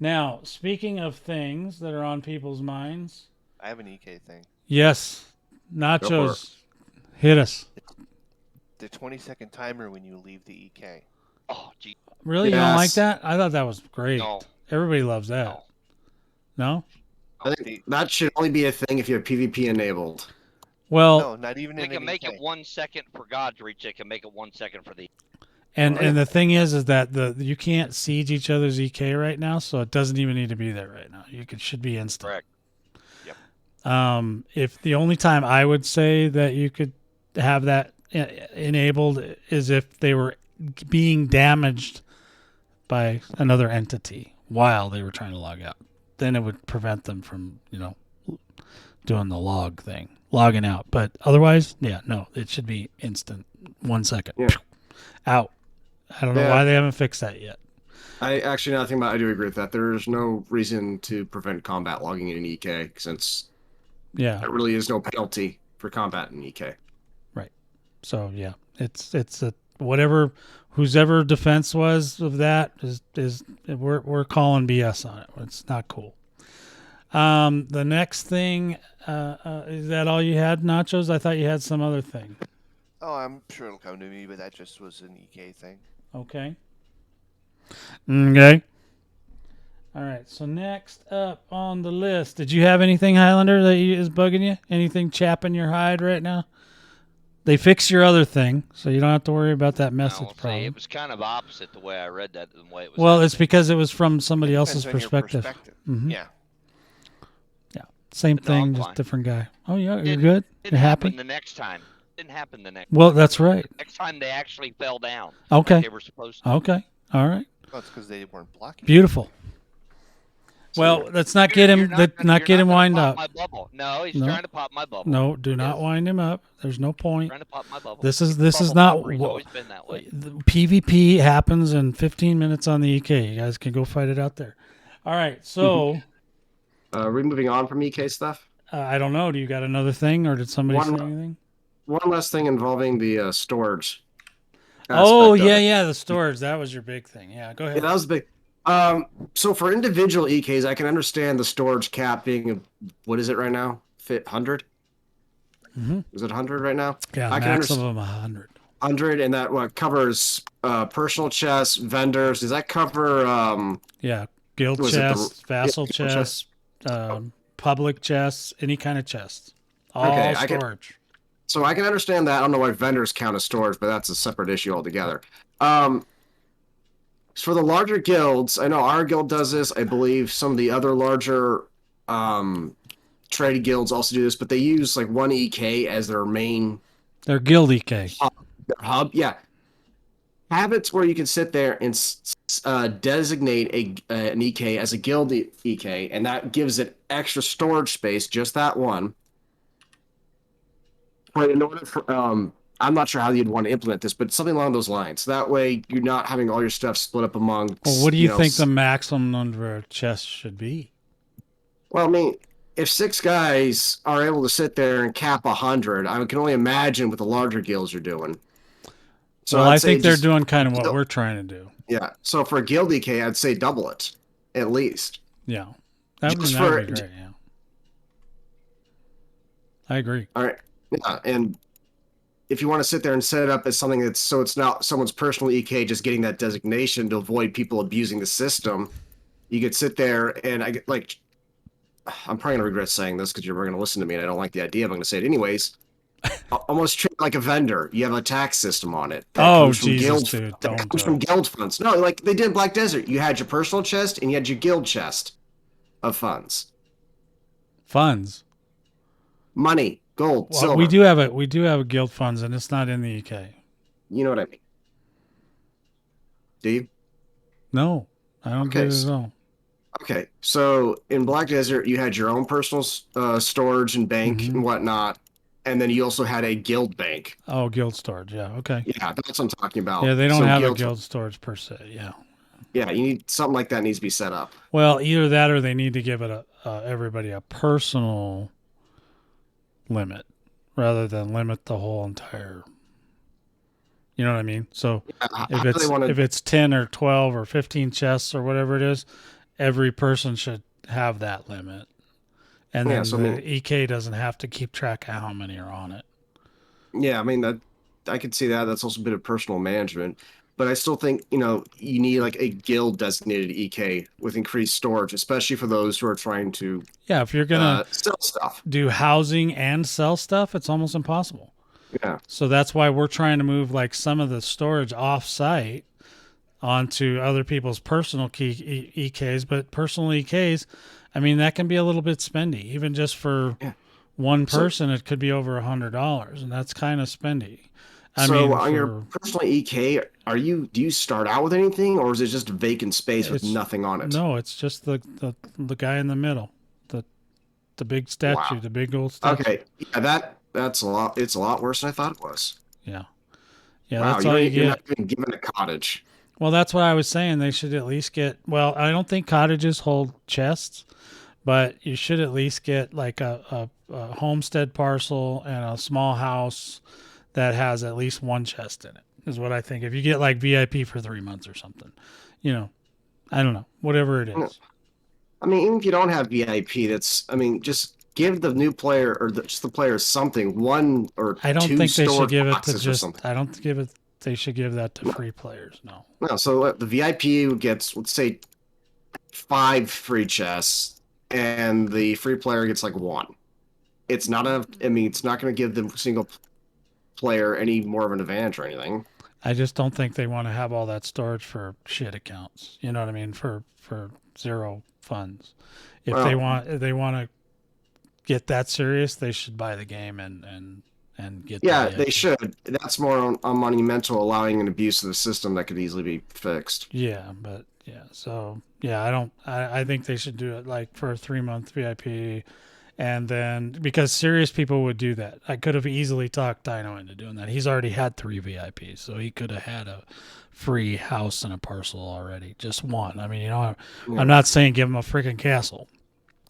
Now, speaking of things that are on people's minds, I have an EK thing. Yes, Nachos, hit us. The 20-second timer when you leave the EK. Oh, gee. Really? Yes. You don't like that? I thought that was great. No. Everybody loves that. No? I think that should only be a thing if you have PvP enabled. Well, no, not even. They can make it 1 second for God's reach. They can make it 1 second for the. And the thing is that you can't siege each other's EK right now, so it doesn't even need to be there right now. It should be instant. Correct. Yep. If the only time I would say that you could have that enabled is if they were being damaged by another entity while they were trying to log out. Then it would prevent them from, doing the logging out. But otherwise, no, it should be instant, 1 second. Yeah. out. I don't know why they haven't fixed that yet. I actually, nothing about. I do agree with that. There's no reason to prevent combat logging in an EK since there really is no penalty for combat in EK. Right. So yeah, it's a whatever whose ever defense was of that is we're calling BS on it. It's not cool. The next thing is that all you had, Nachos? I thought you had some other thing. Oh, I'm sure it'll come to me, but that just was an EK thing. Okay. Okay. All right. So next up on the list, did you have anything, Highlander, that is bugging you? Anything chapping your hide right now? They fixed your other thing, so you don't have to worry about that message problem. It was kind of opposite the way I read that than the way it was. Well, it's because it was from somebody else's perspective. Mm-hmm. Yeah. Yeah. Same thing, just different guy. Oh yeah, you're good. You're happy. The next time. Didn't happen the next. Well, time. that's right. Next time they actually fell down. Okay. Like they were supposed to. Okay. All right. Well, it's because they weren't blocking. Beautiful. Well, let's not get him. Not get him wind up. My bubble. No, he's trying to pop my bubble. No, do not wind him up. There's no point. Trying to pop my bubble. This is not. He's always been that way. The PvP happens in 15 minutes on the EK. You guys can go fight it out there. All right. So. Are we moving on from EK stuff? I don't know. Do you got another thing, or did somebody say anything? One last thing involving the storage. Oh yeah, the storage. That was your big thing. Yeah, go ahead. Yeah, that was big. So for individual EKs, I can understand the storage cap being what is it right now? 100? Mm-hmm. Is it 100 right now? Yeah, I maximum 100. 100, and that covers personal chests, vendors. Does that cover? Guild chests, vassal chests, public chests, any kind of chests. All storage. So I can understand that. I don't know why vendors count as storage, but that's a separate issue altogether. For the larger guilds, I know our guild does this. I believe some of the other larger trade guilds also do this, but they use like one EK as their main. Their guild EK. Hub, yeah. Have it where you can sit there and designate an EK as a guild EK, and that gives it extra storage space, just that one. But in order for, I'm not sure how you'd want to implement this, but something along those lines. That way, you're not having all your stuff split up among. Well, what do you think the maximum number of chests should be? Well, I mean, if 6 guys are able to sit there and cap 100, I can only imagine what the larger guilds are doing. So I think they're doing kind of what we're trying to do. Yeah. So for a guild EK, I'd say double it, at least. Yeah. That would be great. Yeah. I agree. All right. Yeah, and if you want to sit there and set it up as something that's so it's not someone's personal EK just getting that designation to avoid people abusing the system, you could sit there and I'm probably gonna regret saying this because you're going to listen to me and I don't like the idea, but I'm going to say it anyways. Almost treat it like a vendor. You have a tax system on it. That comes from guild funds. No, like they did in Black Desert. You had your personal chest and you had your guild chest of funds. Money. Gold, silver. We do have a guild funds, and it's not in the EK. You know what I mean? Do you? No, I don't get it at all. Okay, so in Black Desert, you had your own personal storage and bank and whatnot, and then you also had a guild bank. Oh, guild storage, yeah, okay. Yeah, that's what I'm talking about. Yeah, they don't have a guild storage per se, yeah. Yeah, you need something like that needs to be set up. Well, either that or they need to give it everybody a personal limit rather than limit the whole entire, you know what I mean? So if it's 10 or 12 or 15 chests or whatever it is, every person should have that limit, and then the EK doesn't have to keep track of how many are on it. Yeah, I mean I could see that. That's also a bit of personal management. But I still think, you need like a guild designated EK with increased storage, especially for those who are trying to. Yeah, if you're gonna sell stuff, do housing and sell stuff, it's almost impossible. Yeah. So that's why we're trying to move like some of the storage off-site onto other people's personal EKs. But personal EKs, I mean, that can be a little bit spendy, even just for one person. It could be over $100, and that's kind of spendy. On your personal EK, do you start out with anything, or is it just vacant space with nothing on it? No, it's just the guy in the middle, the big statue, the big old statue. Okay, yeah, that's a lot. It's a lot worse than I thought it was. Yeah, Yeah, Wow, that's all you you're get. not even given a cottage. Well, that's what I was saying. They should at least get. Well, I don't think cottages hold chests, but you should at least get like a homestead parcel and a small house that has at least one chest in it. Is what I think. If you get like VIP for 3 months or something, you know, I don't know, whatever it No. is. I mean, even if you don't have VIP, just give the new player or just the player something, one or I don't two think they should storage give it to boxes or just. something. I don't give it. They should give that to free players. No. No, so the VIP gets, let's say, 5 free chests, and the free player gets like 1. It's not a. I mean, it's not going to give the single player any more of an advantage or anything. I just don't think they want to have all that storage for shit accounts. You know what I mean? For zero funds. If they want to get that serious, they should buy the game and get. Yeah, the they should. That's more on monumental, allowing an abuse of the system that could easily be fixed. Yeah, but yeah. So yeah, I don't. I think they should do it like for a 3-month VIP. And then, because serious people would do that. I could have easily talked Dino into doing that. He's already had 3 VIPs, so he could have had a free house and a parcel already. Just one. I mean, you know, I'm not saying give him a freaking castle.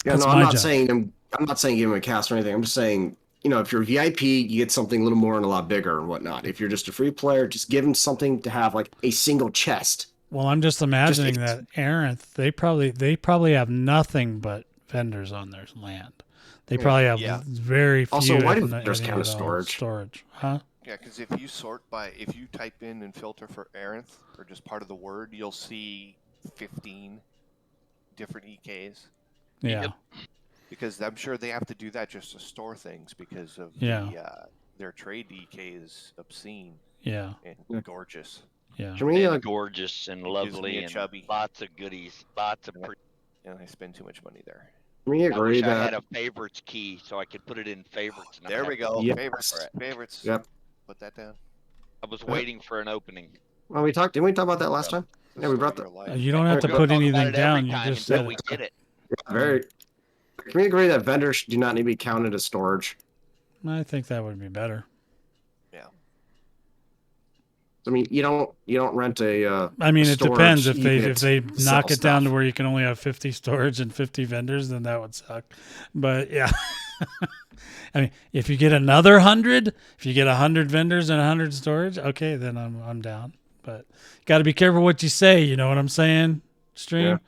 Yeah, That's no, I'm my not job. saying I'm not saying give him a cast or anything. I'm just saying, if you're VIP, you get something a little more and a lot bigger and whatnot. If you're just a free player, just give him something to have like a single chest. Well, I'm just imagining that Arinth, they probably have nothing but vendors on their land. They probably have very few. Also, why do vendors count as storage? Huh? Yeah, because if you type in and filter for Arinth, or just part of the word, you'll see 15 different EKs. Yeah. Because I'm sure they have to do that just to store things because of their trade EK is obscene. Yeah. And gorgeous. Yeah. And gorgeous and lovely and chubby. lots of goodies, lots of. And I spend too much money there. We I agree wish I that had a favorites key so I could put it in favorites. There we go. Yes. Favorites. Yep. Put that down. I was waiting for an opening. Well, didn't we talk about that last time? Yeah, we brought that. You don't have to We're put gonna talk anything about it down. every You time just until said we it. get it. Very. Can we agree that vendors do not need to be counted as storage? I think that would be better. Yeah. I mean, you don't rent a. I mean, it depends. If unit they to knock sell it down to stuff. where you can only have 50 storage and 50 vendors, then that would suck. But yeah, I mean, if you get another 100, if you get 100 vendors and 100 storage, okay, then I'm down. But got to be careful what you say. You know what I'm saying, stream?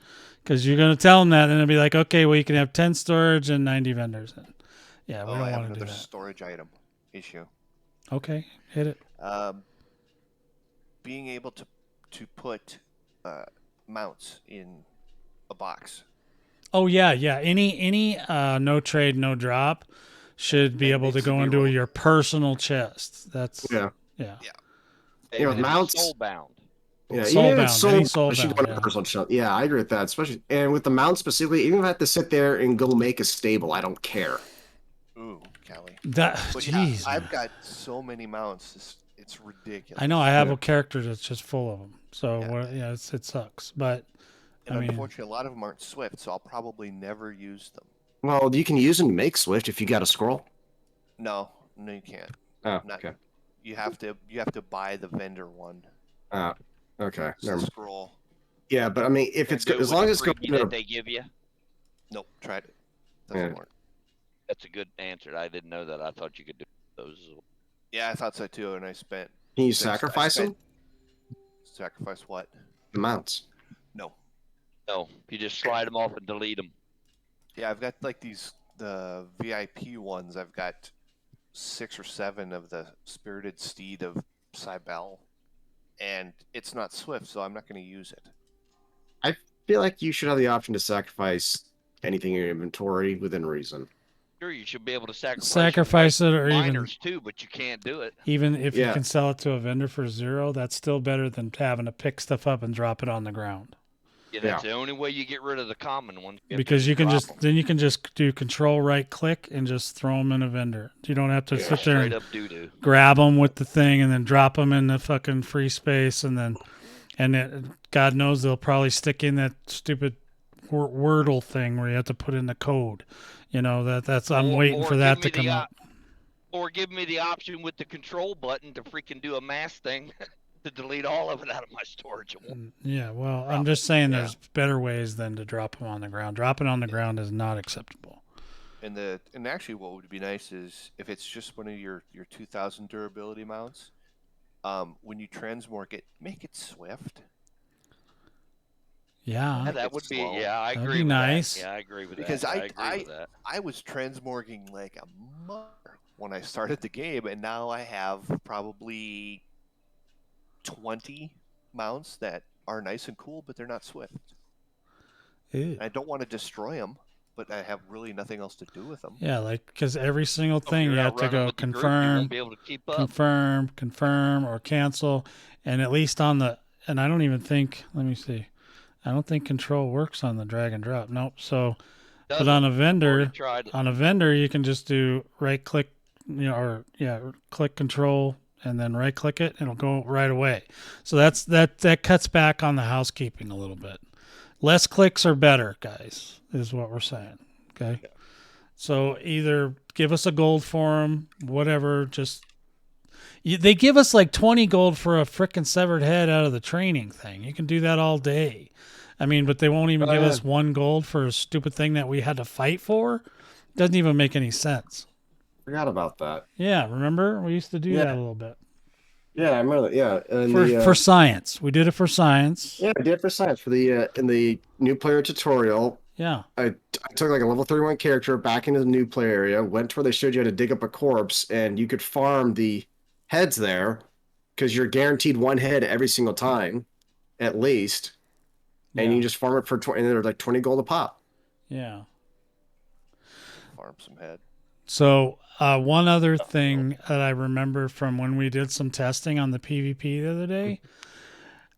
Because you're gonna tell them that, and it'll be like, okay, well, you can have 10 storage and 90 vendors. And yeah, we don't want to do that. Storage item issue. Okay, hit it. Being able to put mounts in a box. Oh yeah. Any no trade, no drop should be able to go into your personal chest. That's Yeah. And mounts. Soulbound. Yeah, Soulbound, even if it's any sold, it should go soulbound, to yeah. personal shell. Yeah, I agree with that. Especially and with the mount specifically, even if I have to sit there and go make a stable, I don't care. Ooh, Callie. That But jeez. yeah, I've got so many mounts. It's ridiculous. I know I have a character that's just full of them. So Yeah. it sucks. But And I mean, unfortunately, a lot of them aren't Swift, so I'll probably never use them. Well, you can use them to make Swift if you got a scroll. No, you can't. Oh, Not- okay. You have to buy the vendor one. Okay. It's Never the mind. scroll. Yeah, but I mean, if it's Do it as with long the as it's going freebie that they give you. Nope, tried it. Doesn't Yeah. work. That's a good answer. I didn't know that. I thought you could do those as well. Yeah, I thought so too, and I spent. can you I sacrifice them? Sacrifice what? The mounts. No. No, you just slide them off and delete them. Yeah, I've got like the VIP ones. I've got 6 or 7 of the Spirited Steed of Cybele, and it's not Swift, so I'm not going to use it. I feel like you should have the option to sacrifice anything in your inventory within reason. Sure, you should be able to sacrifice it, or miners too, but you can't do it. even if you Yeah. can sell it to a vendor for 0, that's still better than having to pick stuff up and drop it on the ground. Yeah, that's the only way you get rid of the common ones. Because you can just do control right click and just throw them in a vendor. You don't have to sit there straight and up doo doo. grab them with the thing and then drop them in the fucking free space God knows they'll probably stick in that stupid Wordle thing where you have to put in the code. You know that's I'm waiting for that to come up. Or give me the option with the control button to freaking do a mass thing to delete all of it out of my storage. Yeah, well, Probably. I'm just saying Yeah. there's better ways than to drop them on the ground. Dropping on the ground is not acceptable. And actually, what would be nice is if it's just one of your 2,000 durability mounts. When you transmorg it, make it swift. Yeah, Yeah, that would slow. be. Yeah, I That'd agree be with nice. that. Yeah, I agree with Because that. I agree with that. I was transmorging like a mother when I started the game, and now I have probably 20 mounts that are nice and cool, but they're not swift. Ew. I don't want to destroy them, but I have really nothing else to do with them. Yeah, like because every single thing If you you're have out to running go with the group, you confirm, won't be able to keep up. confirm, or cancel, and at least on the and I don't even think. Let me see. I don't think control works on the drag and drop. Nope. So, but Doesn't. on a vendor, Tried it. you can just do right click, or click control and then right click it, and it'll go right away. So that cuts back on the housekeeping a little bit. Less clicks are better, guys, is what we're saying. Okay. Yeah. So either give us a gold for them, whatever. They give us like 20 gold for a frickin' severed head out of the training thing. You can do that all day. I mean, but they won't even give us 1 gold for a stupid thing that we had to fight for. Doesn't even make any sense. Forgot about that. Yeah, remember? We used to do that a little bit. Yeah, I remember that. Yeah, for science, we did it for science. Yeah, I did it for science for the in the new player tutorial. Yeah, I took like a level 31 character back into the new player area, went to where they showed you how to dig up a corpse, and you could farm the heads there because you're guaranteed 1 head every single time, at least. And you just farm it for 20, and they're like 20 gold a pop. Yeah. Farm some head. So one other thing that I remember from when we did some testing on the PvP the other day,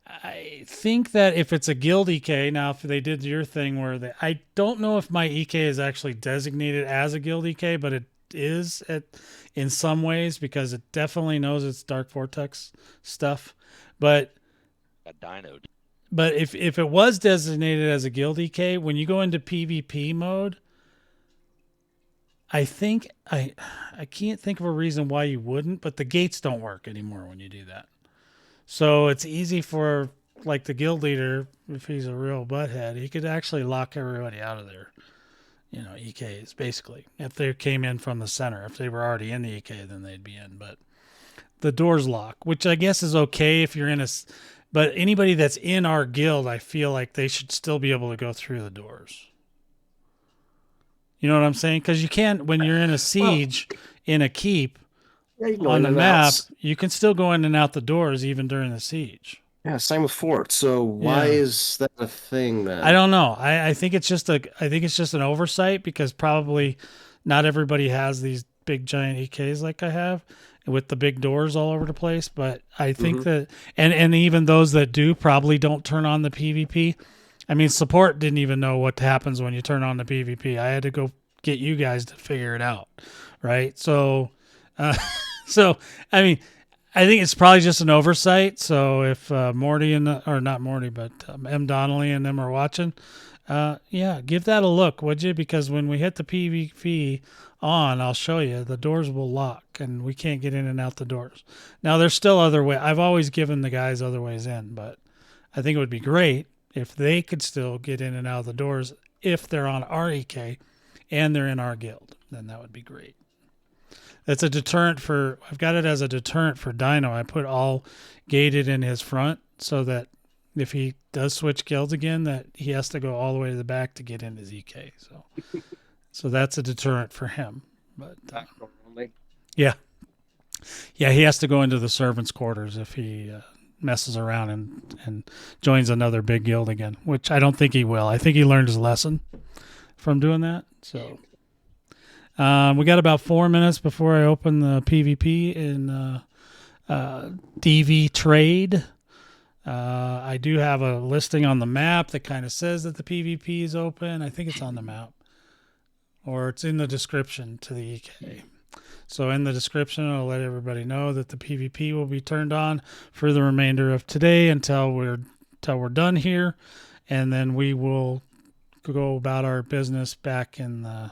I think that if it's a guild EK, now if they did your thing where I don't know if my EK is actually designated as a guild EK, but it is in some ways because it definitely knows it's Dark Vortex stuff. But a dino. But if it was designated as a guild EK, when you go into PvP mode, I think I can't think of a reason why you wouldn't, but the gates don't work anymore when you do that. So it's easy for like the guild leader, if he's a real butthead, he could actually lock everybody out of their, EKs basically. If they came in from the center, if they were already in the EK, then they'd be in. But the doors lock, which I guess is okay if you're in but anybody that's in our guild, I feel like they should still be able to go through the doors. You know what I'm saying? Because you can't, when you're in a siege, in a keep, on the map, you can still go in and out the doors even during the siege. Yeah, same with forts. So why is that a thing then? I don't know. I think it's just an oversight because probably not everybody has these big giant EKs like I have with the big doors all over the place. But I think that, and even those that do probably don't turn on the PvP. I mean, support didn't even know what happens when you turn on the PvP. I had to go get you guys to figure it out, right? So, I mean, I think it's probably just an oversight. So if Morty not Morty, but M. Donnelly and them are watching, give that a look, would you? Because when we hit the PvP on, I'll show you, the doors will lock and we can't get in and out the doors. Now, there's still other ways. I've always given the guys other ways in, but I think it would be great if they could still get in and out of the doors if they're on our EK and they're in our guild. Then that would be great. That's a deterrent I've got it as a deterrent for Dino. I put all gated in his front so that if he does switch guilds again, that he has to go all the way to the back to get in his EK. So that's a deterrent for him. But yeah, he has to go into the servants' quarters if he messes around and joins another big guild again, which I don't think he will. I think he learned his lesson from doing that. So we got about 4 minutes before I open the PvP in DV Trade. I do have a listing on the map that kind of says that the PvP is open. I think it's on the map, or it's in the description to the EK. So in the description, I'll let everybody know that the PvP will be turned on for the remainder of today until we're done here, and then we will go about our business back in the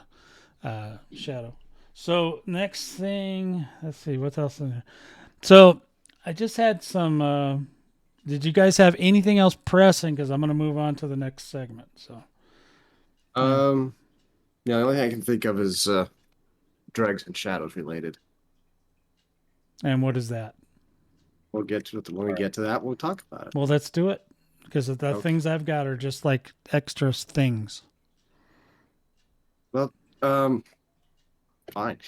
shadow. So next thing, let's see what else. So I just had some. Did you guys have anything else pressing? Because I'm going to move on to the next segment. So. Yeah, the only thing I can think of is Dregs and Shadows related. And what is that? We'll get to it when we get to that. We'll talk about it. Well, let's do it because the things I've got are just like extra things. Well, fine.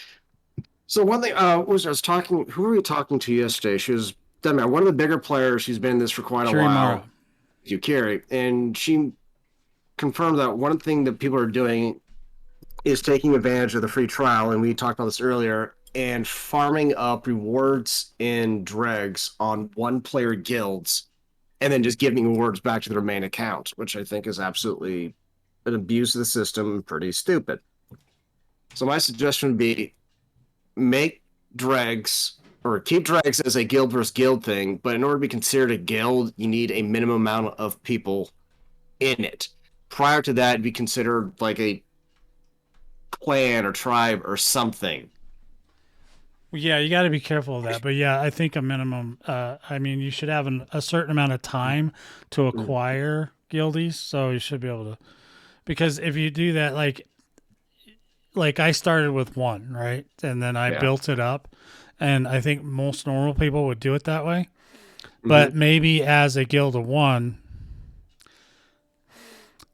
So one thing I was talking. Who were we talking to yesterday? She was one of the bigger players. She's been in this for quite a while. You Carrie, and she confirmed that one thing that people are doing is taking advantage of the free trial, and we talked about this earlier, and farming up rewards and dregs on one-player guilds, and then just giving rewards back to their main account, which I think is absolutely an abuse of the system and pretty stupid. So my suggestion would be make dregs or keep dregs as a guild versus guild thing, but in order to be considered a guild, you need a minimum amount of people in it. Prior to that, it'd be considered like a clan or tribe or something. Yeah, you got to be careful of that. But yeah, I think a minimum. I mean, you should have a certain amount of time to acquire guildies, so you should be able to. Because if you do that, like I started with one, right, and then I built it up, and I think most normal people would do it that way. But maybe as a guild of one.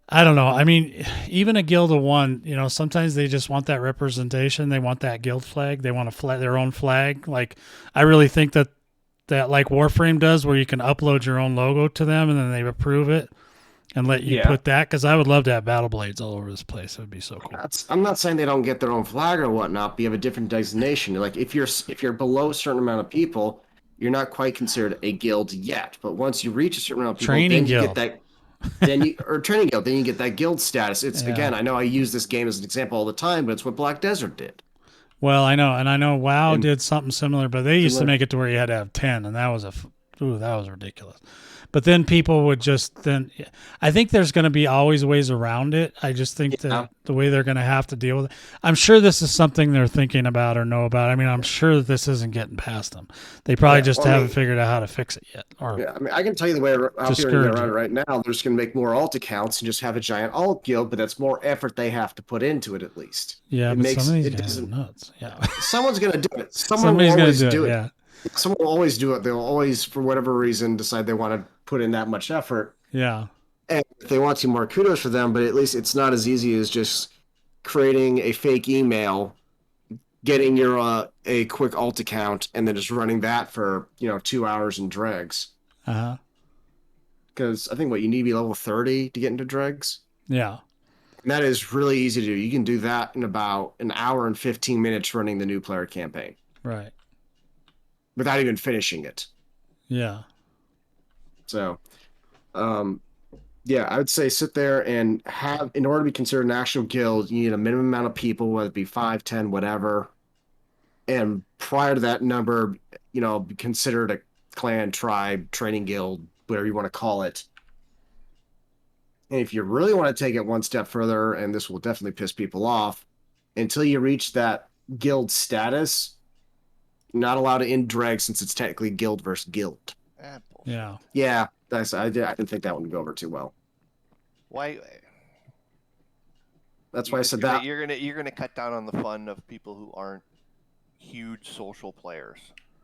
I don't know. I mean, even a guild of one, sometimes they just want that representation. They want that guild flag. They want their own flag. Like, I really think that like Warframe does, where you can upload your own logo to them and then they approve it and let you put that. Because I would love to have battle blades all over this place. It would be so cool. I'm not saying they don't get their own flag or whatnot, but you have a different designation. Like if you're below a certain amount of people, you're not quite considered a guild yet. But once you reach a certain amount of people, training then you guild. get that. Then you get that guild status. It's again, I know I use this game as an example all the time, but it's what Black Desert did. Well, I know, and I know WoW did something similar, but they used to make it to where you had to have 10, and that was that was ridiculous. But then people would I think there's going to be always ways around it. I just think that the way they're going to have to deal with it. I'm sure this is something they're thinking about or know about. I mean, I'm sure that this isn't getting past them. They probably haven't figured out how to fix it yet. Or I mean, I can tell you the way how people are around it right now. They're just going to make more alt accounts and just have a giant alt guild, but that's more effort they have to put into it at least. Yeah, but some of these guys are nuts. Yeah, someone's going to do it. Somebody's going to do it. Yeah. Someone will always do it. They'll always, for whatever reason, decide they want to put in that much effort. Yeah. And if they want to, more kudos for them, but at least it's not as easy as just creating a fake email, getting your a quick alt account, and then just running that for 2 hours in dregs. Because I think you need to be level 30 to get into dregs. Yeah. And that is really easy to do. You can do that in about an hour and 15 minutes running the new player campaign. Right. Without even finishing it. Yeah. So, I would say sit there and in order to be considered an actual guild, you need a minimum amount of people, whether it be 5, 10, whatever. And prior to that number, be considered a clan, tribe, training guild, whatever you want to call it. And if you really want to take it one step further, and this will definitely piss people off, until you reach that guild status, you're not allowed to end drag since it's technically guild versus guild. Yeah. Yeah, I didn't think that one would go over too well. Why? That's why I said that. You're gonna cut down on the fun of people who aren't huge social players.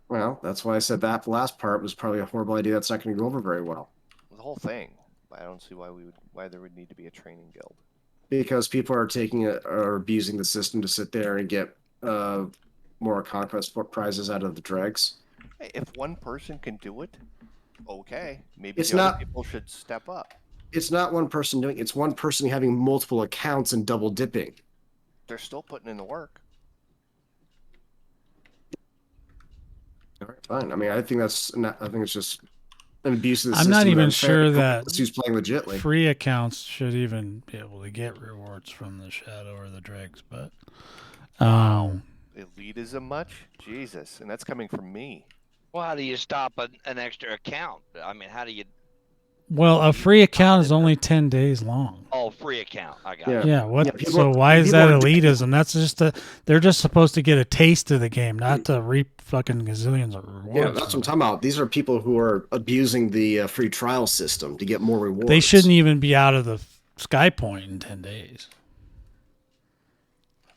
Well, that's why I said that. The last part was probably a horrible idea. That's not going to go over very well. The whole thing. I don't see why there would need to be a training guild. Because people are are abusing the system to sit there and get more conquest prizes out of the dregs. Hey, if one person can do it, okay. Maybe other people should step up. It's not one person doing it. It's one person having multiple accounts and double dipping. They're still putting in the work. All right, fine. I mean, I think it's just an abuse of the I'm system. not even sure that who's playing legitly. Free accounts should even be able to get rewards from the shadow or the dregs, but elitism much? Jesus, and that's coming from me. Well, how do you stop an extra account? I mean, how do you? Well, a free account is only 10 days long. Oh, free account. I got Yeah. it. Yeah, what? Yeah, people- so why is people that are- elitism? That's just they're just supposed to get a taste of the game, not to reap fucking gazillions of rewards. Yeah, that's what I'm talking about. These are people who are abusing the free trial system to get more rewards. They shouldn't even be out of the Sky Point in 10 days.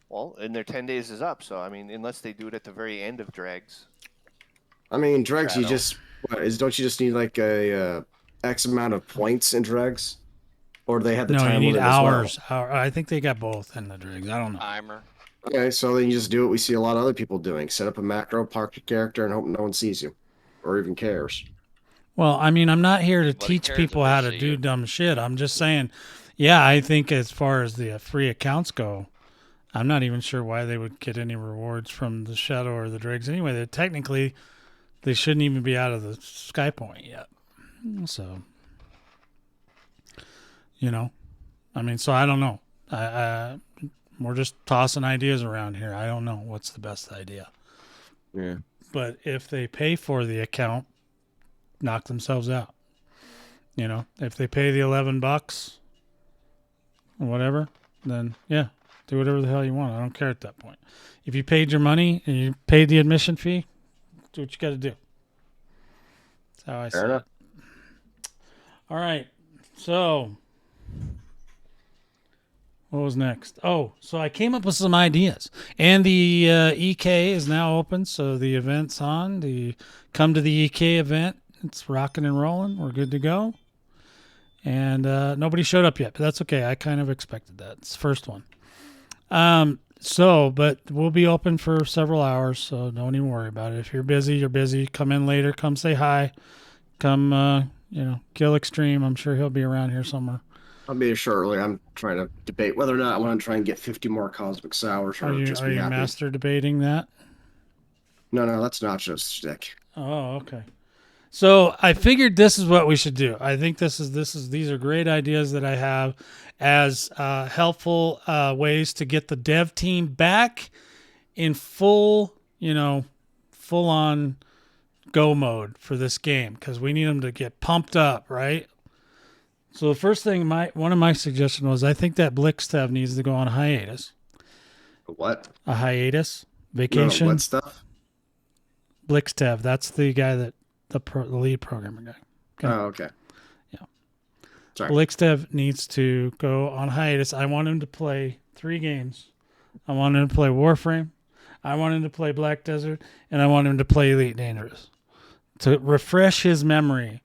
Well, and their 10 days is up, so I mean, unless they do it at the very end of Dregs. I mean, dregs. Shadow. You just don't you just need like a X amount of points in dregs, or do they have the No, time you need limit as well? hours. I think they got both in the Dregs. I don't know. Timer. Okay, so then you just do what we see a lot of other people doing: set up a macro, park your character, and hope no one sees you, or even cares. Well, I mean, I'm not here to Nobody teach cares people if they how to see do you. dumb shit. I'm just saying, yeah, I think as far as the free accounts go, I'm not even sure why they would get any rewards from the Shadow or the Dregs anyway. Technically, they shouldn't even be out of the Sky Point yet. So, I mean, so I don't know. We're just tossing ideas around here. I don't know what's the best idea. Yeah. But if they pay for the account, knock themselves out. If they pay the $11 or whatever, then yeah, do whatever the hell you want. I don't care at that point. If you paid your money and you paid the admission fee, do what you got to do. That's how I Fair see enough. it. All right. So, what was next? Oh, so I came up with some ideas. And the EK is now open, so the event's on. Come to the EK event. It's rocking and rolling. We're good to go. And nobody showed up yet, but that's okay. I kind of expected that. It's the first one. But we'll be open for several hours, so don't even worry about it. If you're busy, you're busy. Come in later. Come say hi. Come, Kill Extreme. I'm sure he'll be around here somewhere. I'll be here shortly. I'm trying to debate whether or not I want to try and get 50 more Cosmic Sours or Are you just be happy. master debating that? No, that's not just stick. Oh, okay. So I figured this is what we should do. I think these are great ideas that I have as helpful ways to get the dev team back in full on go mode for this game, because we need them to get pumped up, right? So the first thing, one of my suggestions was, I think that Blixtev needs to go on hiatus. What? A hiatus? No, Vacation? what stuff? Blixtev, that's the guy that the lead programmer guy. Okay. Oh, okay. Yeah. Sorry. Blixtev needs to go on hiatus. I want him to play 3 games. I want him to play Warframe. I want him to play Black Desert, and I want him to play Elite Dangerous to refresh his memory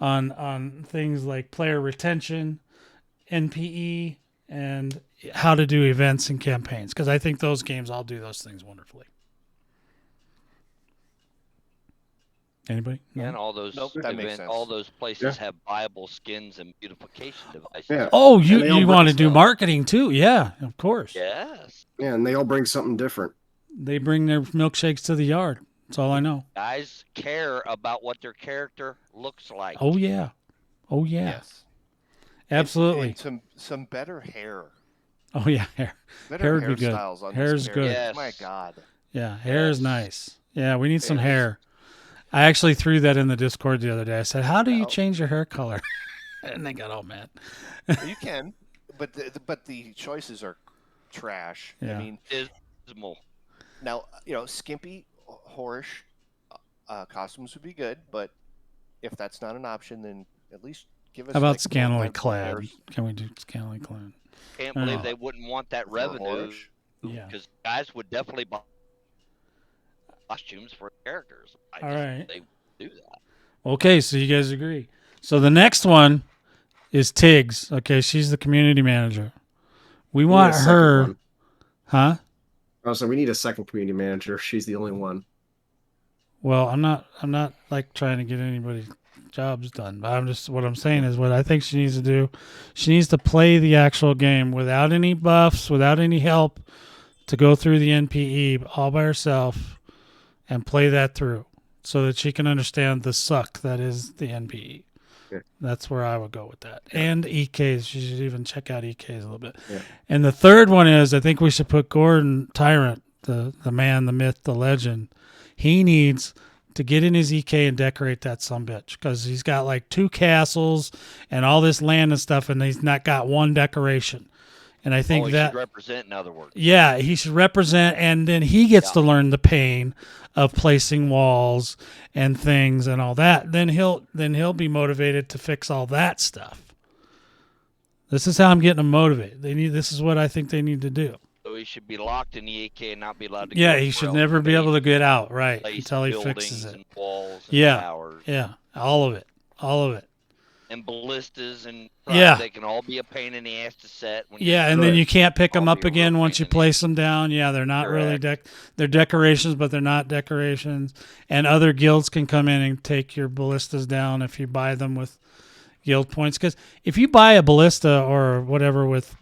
on things like player retention, NPE, and how to do events and campaigns, because I think those games all do those things wonderfully. Anybody? No? And all those Nope, that makes sense. all those places have viable skins and beautification devices. Yeah. Oh, And they all you bring want to do stuff. marketing too? Yeah, of course. Yes. Yeah, and they all bring something different. They bring their milkshakes to the yard. That's all I know. Guys care about what their character looks like. Oh yeah. Oh yeah. Yes. Absolutely. And some better hair. Oh yeah. Hair Better would be good. hairstyles on Hair's this good. character. Yes. My God. Yeah. Hair is Yes. nice. Yeah. We need some It is. hair. I actually threw that in the Discord the other day. I said, "How do you Oh. change your hair color?" And they got all mad. You can, but the choices are trash. Yeah. I mean, Dismal. now skimpy, whorish costumes would be good, but if that's not an option, then at least give us. How about like, scantily more clad? hairs. Can we do scantily clad? Can't I believe know. they wouldn't want that For revenue. whorish. Yeah. Because guys would definitely buy costumes for characters. All right. They do that. Okay, so you guys agree. So the next one is Tiggs. Okay, she's the community manager. We We want need a second her, one. huh? Oh, so we need a second community manager. She's the only one. Well, I'm not like trying to get anybody's jobs done, but what I'm saying is what I think she needs to do. She needs to play the actual game without any buffs, without any help, to go through the NPE all by herself and play that through so that she can understand the suck that is the NPE. Yeah. That's where I would go with that. And EKs. She should even check out EKs a little bit. Yeah. And the third one is, I think we should put Gordon Tyrant, the man, the myth, the legend. He needs to get in his EK and decorate that sumbitch, because he's got like 2 castles and all this land and stuff, and he's not got one decoration. And I think he that should represent, in other words. Yeah, he should represent, and then he gets to learn the pain of placing walls and things and all that. Then he'll be motivated to fix all that stuff. This is how I'm getting them motivated. This is what I think they need to do. So he should be locked in the AK and not be allowed to. Yeah, go he should anywhere never be else. able to get out, right, Place until he buildings fixes it. And walls and Yeah, towers yeah, all of it. and ballistas and Yeah. they can all be a pain in the ass to set. When Yeah, and then you can't pick them up again once you place them down. Yeah, they're not really they're decorations, but they're not decorations. And other guilds can come in and take your ballistas down if you buy them with guild points. Because if you buy a ballista or whatever with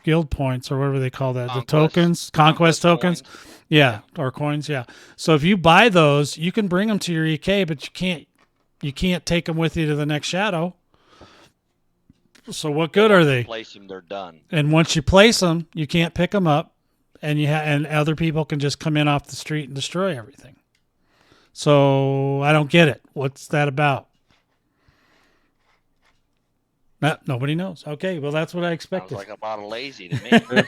guild points or whatever they call that, the tokens, conquest tokens, yeah, or coins, yeah. So if you buy those, you can bring them to your EK, but you can't take them with you to the next shadow. So what good are they? Place them, they're done. And once you place them, you can't pick them up, and and other people can just come in off the street and destroy everything. So I don't get it. What's that about? Nobody knows. Okay, well that's what I expected. Sounds like a lot of lazy to me.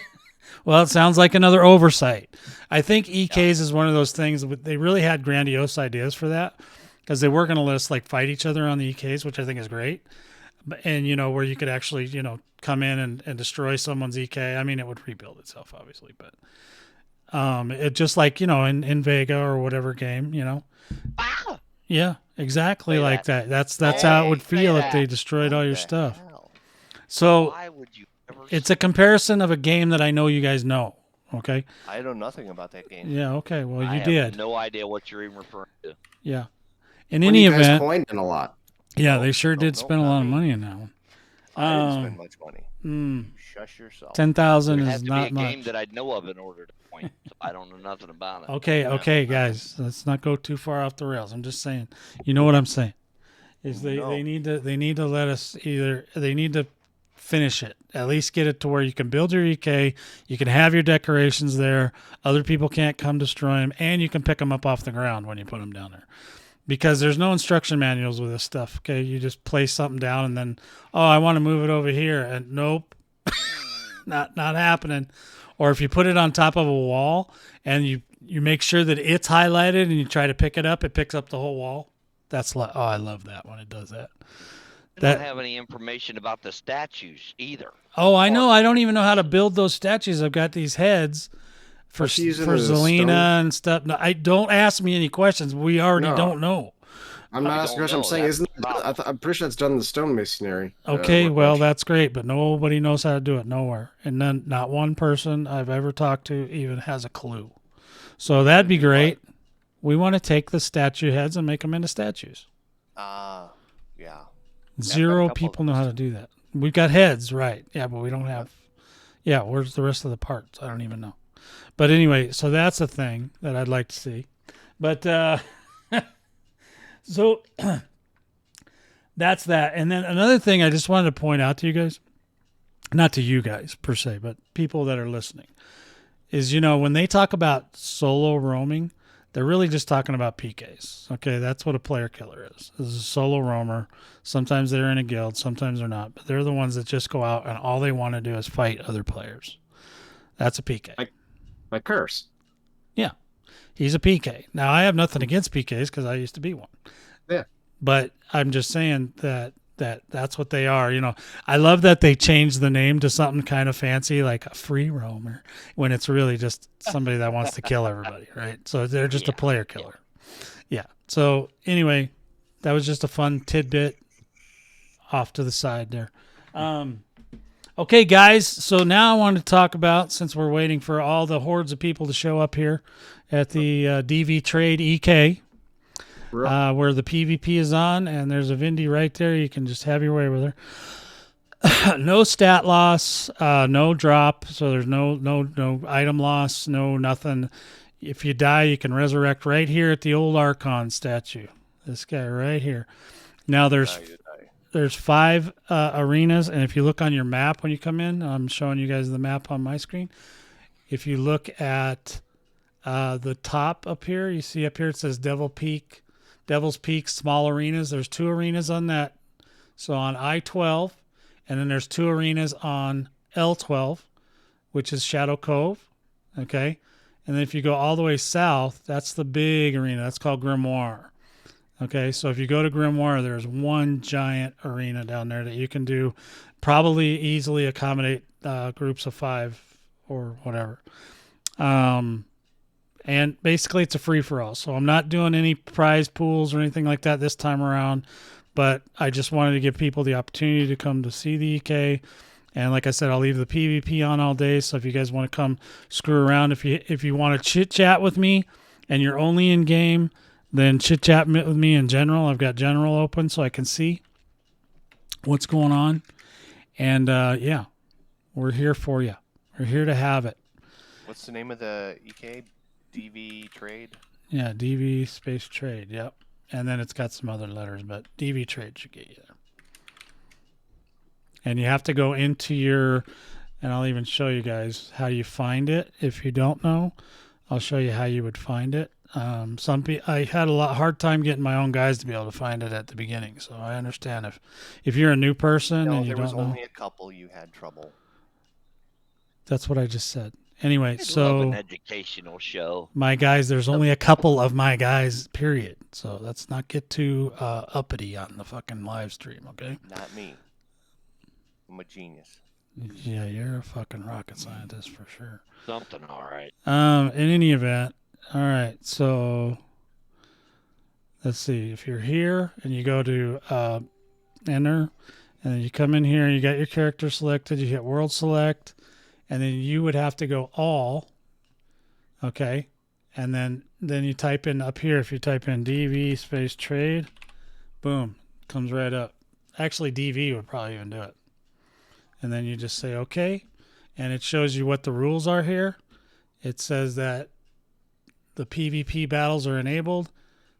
Well, it sounds like another oversight. I think EKs is one of those things. They really had grandiose ideas for that, because they were going to let us like fight each other on the EKs, which I think is great. And, where you could actually, come in and destroy someone's EK. I mean, it would rebuild itself, obviously. But it just like, in Vega or whatever game, Ah! Yeah, exactly Say like that. That's how it would Say feel if that. they destroyed all your stuff. Hell? So Why would you ever it's a comparison of a game that I know you guys know. Okay. I know nothing about that game. Yeah. Okay. Well, I you have did. no idea what you're even referring to. Yeah. In When any you guys event, coined in a lot. yeah, they sure did no, spend a not lot of me. money in that one. I didn't spend much money. Shush yourself. 10,000 It is has to be not a game much. that I'd know of in order to point. So I don't know nothing about it. Okay, guys, let's not go too far off the rails. I'm just saying, you know what I'm saying? Is they need to let us they need to finish it. At least get it to where you can build your EK, you can have your decorations there. Other people can't come destroy them, and you can pick them up off the ground when you put them down there. Because there's no instruction manuals with this stuff. Okay, you just place something down and then, I want to move it over here, and nope, not happening. Or if you put it on top of a wall and you make sure that it's highlighted and you try to pick it up, it picks up the whole wall. That's like, I love that when it does that. I don't have any information about the statues either. Oh, I know. I don't even know how to build those statues. I've got these heads for What's he using as a Zelina stone? and stuff. No, I don't ask me any questions. We already No. don't know. I'm not asking questions. I'm saying, That's isn't the problem. I'm pretty sure it's done in the stonemasonry. Okay, well, workbench. that's great, but nobody knows how to do it nowhere. And then not one person I've ever talked to even has a clue. So that'd be great. We want to take the statue heads and make them into statues. Yeah. Zero couple of people know how to do that. We've got heads, right. Yeah, but we don't have... Yeah, where's the rest of the parts? I don't even know. But anyway, so that's a thing that I'd like to see. But, so... That's that. And then another thing I just wanted to point out to you guys, not to you guys per se, but people that are listening, is, when they talk about solo roaming, they're really just talking about PKs. Okay, that's what a player killer is. This is a solo roamer. Sometimes they're in a guild, sometimes they're not, but they're the ones that just go out and all they want to do is fight other players. That's a PK. My curse. Yeah, he's a PK. Now, I have nothing against PKs because I used to be one. Yeah. But I'm just saying that's what they are. I love that they changed the name to something kind of fancy like a free roamer when it's really just somebody that wants to kill everybody, right? So they're just a player killer. Yeah. So anyway, that was just a fun tidbit off to the side there. Okay, guys. So now I want to talk about, since we're waiting for all the hordes of people to show up here at the DV Trade EK, where the PvP is on, and there's a Vindy right there. You can just have your way with her. No stat loss, no drop, so there's no item loss, no nothing. If you die, you can resurrect right here at the old Archon statue. This guy right here. Now there's 5 arenas, and if you look on your map when you come in, I'm showing you guys the map on my screen. If you look at The top up here, you see up here it says Devil's Peak Small Arenas. There's 2 arenas on that. So on I-12, and then there's 2 arenas on L-12, which is Shadow Cove. Okay. And then if you go all the way south, that's the big arena. That's called Grimoire. Okay, so if you go to Grimoire, there's one giant arena down there that you can do, probably easily accommodate groups of 5 or whatever. And basically it's a free-for-all. So I'm not doing any prize pools or anything like that this time around, but I just wanted to give people the opportunity to come to see the EK. And like I said, I'll leave the PvP on all day. So if you guys want to come screw around, if you want to chit-chat with me and you're only in game, then chit-chat with me in general. I've got general open so I can see what's going on. And, yeah, we're here for you. We're here to have it. What's the name of the EK? DV Trade? Yeah, DV Space Trade, yep. And then it's got some other letters, but DV Trade should get you there. And you have to go into your, and I'll even show you guys how you find it. If you don't know, I'll show you how you would find it. I had a hard time getting my own guys to be able to find it at the beginning, so I understand if you're a new person and you don't know. There was only a couple you had trouble. That's what I just said. Anyway, I'd so love an educational show. my guys, there's only a couple of my guys, period. So let's not get too uppity on the fucking live stream, okay? Not me. I'm a genius. Yeah, you're a fucking rocket scientist for sure. Something, all right. In any event, all right, so let's see. If you're here and you go to enter, and then you come in here, you got your character selected, you hit world select, and then you would have to go all, okay? And then you type in up here, if you type in DV space trade, boom, comes right up. Actually, DV would probably even do it. And then you just say okay, and it shows you what the rules are here. It says that the PvP battles are enabled,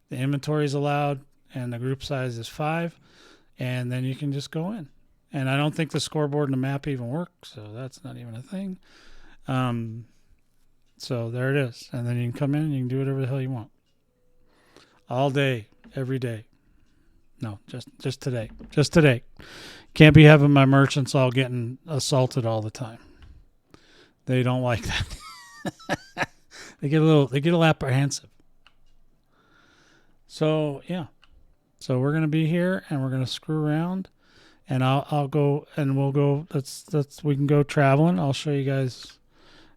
the inventory is allowed, and the group size is 5, and then you can just go in. And I don't think the scoreboard and the map even work, so that's not even a thing. So there it is. And then you can come in and you can do whatever the hell you want. All day, every day. No, just today. Just today. Can't be having my merchants all getting assaulted all the time. They don't like that. They get a little apprehensive. So yeah. So we're gonna be here and we're gonna screw around, and I'll go and we'll go. We can go traveling. I'll show you guys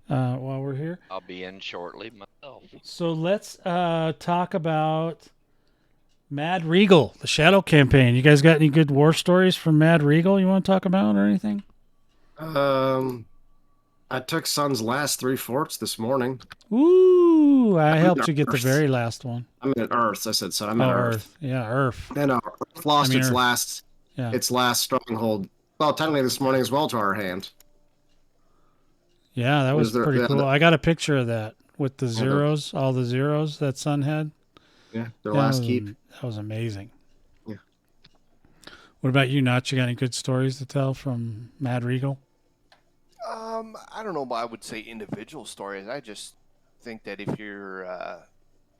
while we're here. I'll be in shortly myself. So let's talk about Madregal, the Shadow campaign. You guys got any good war stories from Madregal you want to talk about or anything? I took Sun's last 3 forts this morning. Ooh, I helped you get the very last one. I'm at Earth. I said Sun. I'm at Earth. Yeah, Earth. And Earth lost its last stronghold. Well, technically this morning as well to our hand. Yeah, that was pretty cool. I got a picture of that with the zeros, all the zeros that Sun had. Yeah, their last keep. That was amazing. Yeah. What about you, Notch? You got any good stories to tell from Madregal? I don't know, but I would say individual stories. I just think that if you're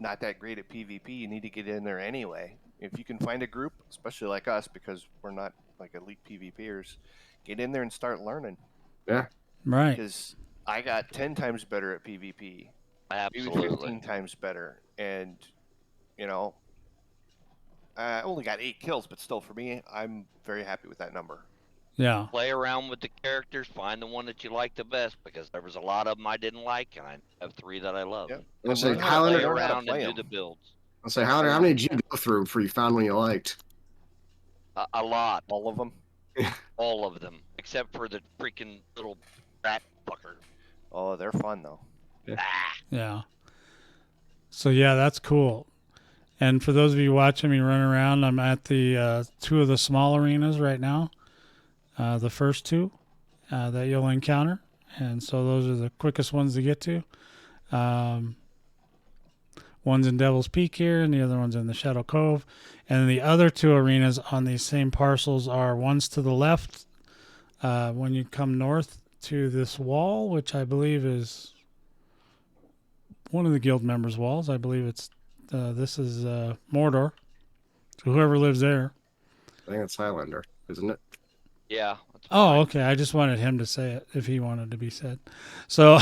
not that great at PvP, you need to get in there anyway. If you can find a group, especially like us, because we're not like elite PvPers, get in there and start learning. Yeah. Right. Because I got 10 times better at PvP. Absolutely. Maybe 15 times better. And, you know, I only got 8 kills, but still, for me, I'm very happy with that number. Yeah. Play around with the characters, find the one that you like the best, because there was a lot of them I didn't like, and I have 3 that I love. Yep. I'll say, Play around and do the builds. I'll say, how many did you go through before you found one you liked? A lot. All of them? All of them, except for the freaking little rat fucker. Oh, they're fun, though. Yeah. So, yeah, that's cool. And for those of you watching me run around, I'm at the 2 of the small arenas right now. The first 2 that you'll encounter. And so those are the quickest ones to get to. One's in Devil's Peak here, and the other one's in the Shadow Cove. And the other 2 arenas on these same parcels are one's to the left when you come north to this wall, which I believe is one of the guild members' walls. I believe it's this is Mordor. So whoever lives there. I think it's Highlander, isn't it? Yeah. That's Oh, fine. okay. I just wanted him to say it if he wanted to be said. So,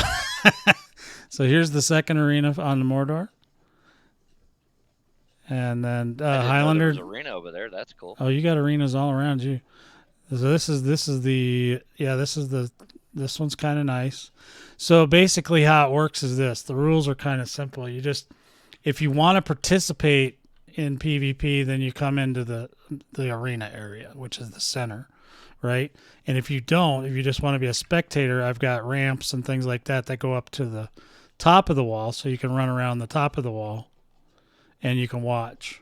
so here's the second arena on the Mordor, and then I didn't know there Highlander. was arena over there. That's cool. Oh, you got arenas all around you. So this is the this one's kind of nice. So basically, how it works is this: the rules are kind of simple. You just, if you want to participate in PvP, then you come into the arena area, which is the center, right? And if you don't, if you just want to be a spectator, I've got ramps and things like that go up to the top of the wall, so you can run around the top of the wall, and you can watch.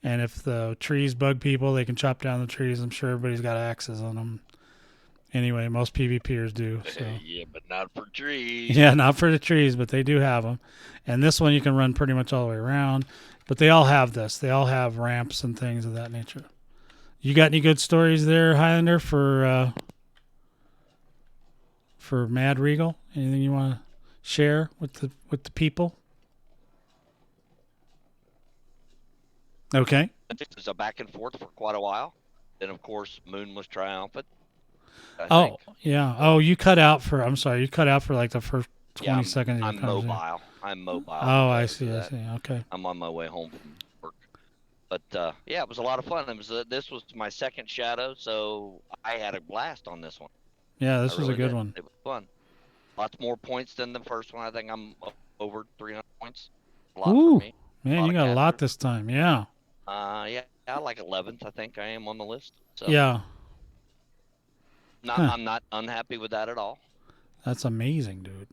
And if the trees bug people, they can chop down the trees. I'm sure everybody's got axes on them. Anyway, most PvPers do. So. Yeah, but not for trees. Yeah, not for the trees, but they do have them. And this one you can run pretty much all the way around. But they all have this. They all have ramps and things of that nature. You got any good stories there, Highlander, for Madregal? Anything you want to share with the people? Okay. It was a back and forth for quite a while. Then, of course, Moon was triumphant. I Oh, think. yeah. Oh, you cut out for, I'm sorry, you cut out for like the first 20 Yeah, seconds. I'm mobile. I'm mobile. Oh, I because see. of I that. see. Okay. I'm on my way home from work. But yeah, it was a lot of fun. It was this was my second shadow, so I had a blast on this one. Yeah, this I was really a good did. one. It was fun. Lots more points than the first one. I think I'm over 300 points. A lot Ooh, for me. man, lot you of got a lot casters. this time. Yeah. Yeah, like 11th. I think I am on the list. So Yeah. Huh. I'm not unhappy with that at all. That's amazing, dude.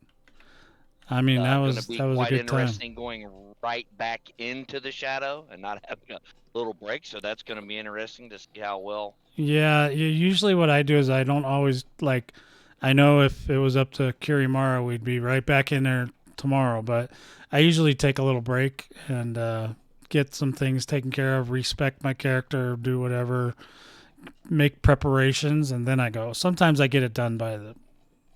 I mean, that Going was to be a quite good time. interesting going right back into the shadow and not having a little break. So that's going to be interesting to see how well. Yeah, usually what I do is I don't always like. I know if it was up to Kirimara, we'd be right back in there tomorrow. But I usually take a little break and get some things taken care of, respect my character, do whatever, make preparations, and then I go. Sometimes I get it done by the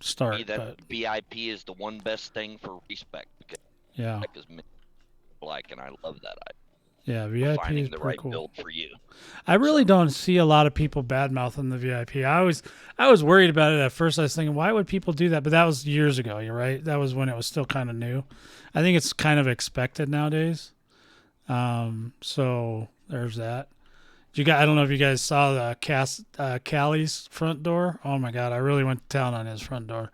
start. Me, that But VIP is the one best thing for respect because yeah, respect is like, and I love that. yeah, For VIP finding is the pretty right cool. build for you. I really don't see a lot of people bad mouthing the VIP. I was worried about it at first. I was thinking, why would people do that? But that was years ago. You're right. That was when it was still kind of new. I think it's kind of expected nowadays. So there's that. I don't know if you guys saw the Callie's front door. Oh my God, I really went to town on his front door.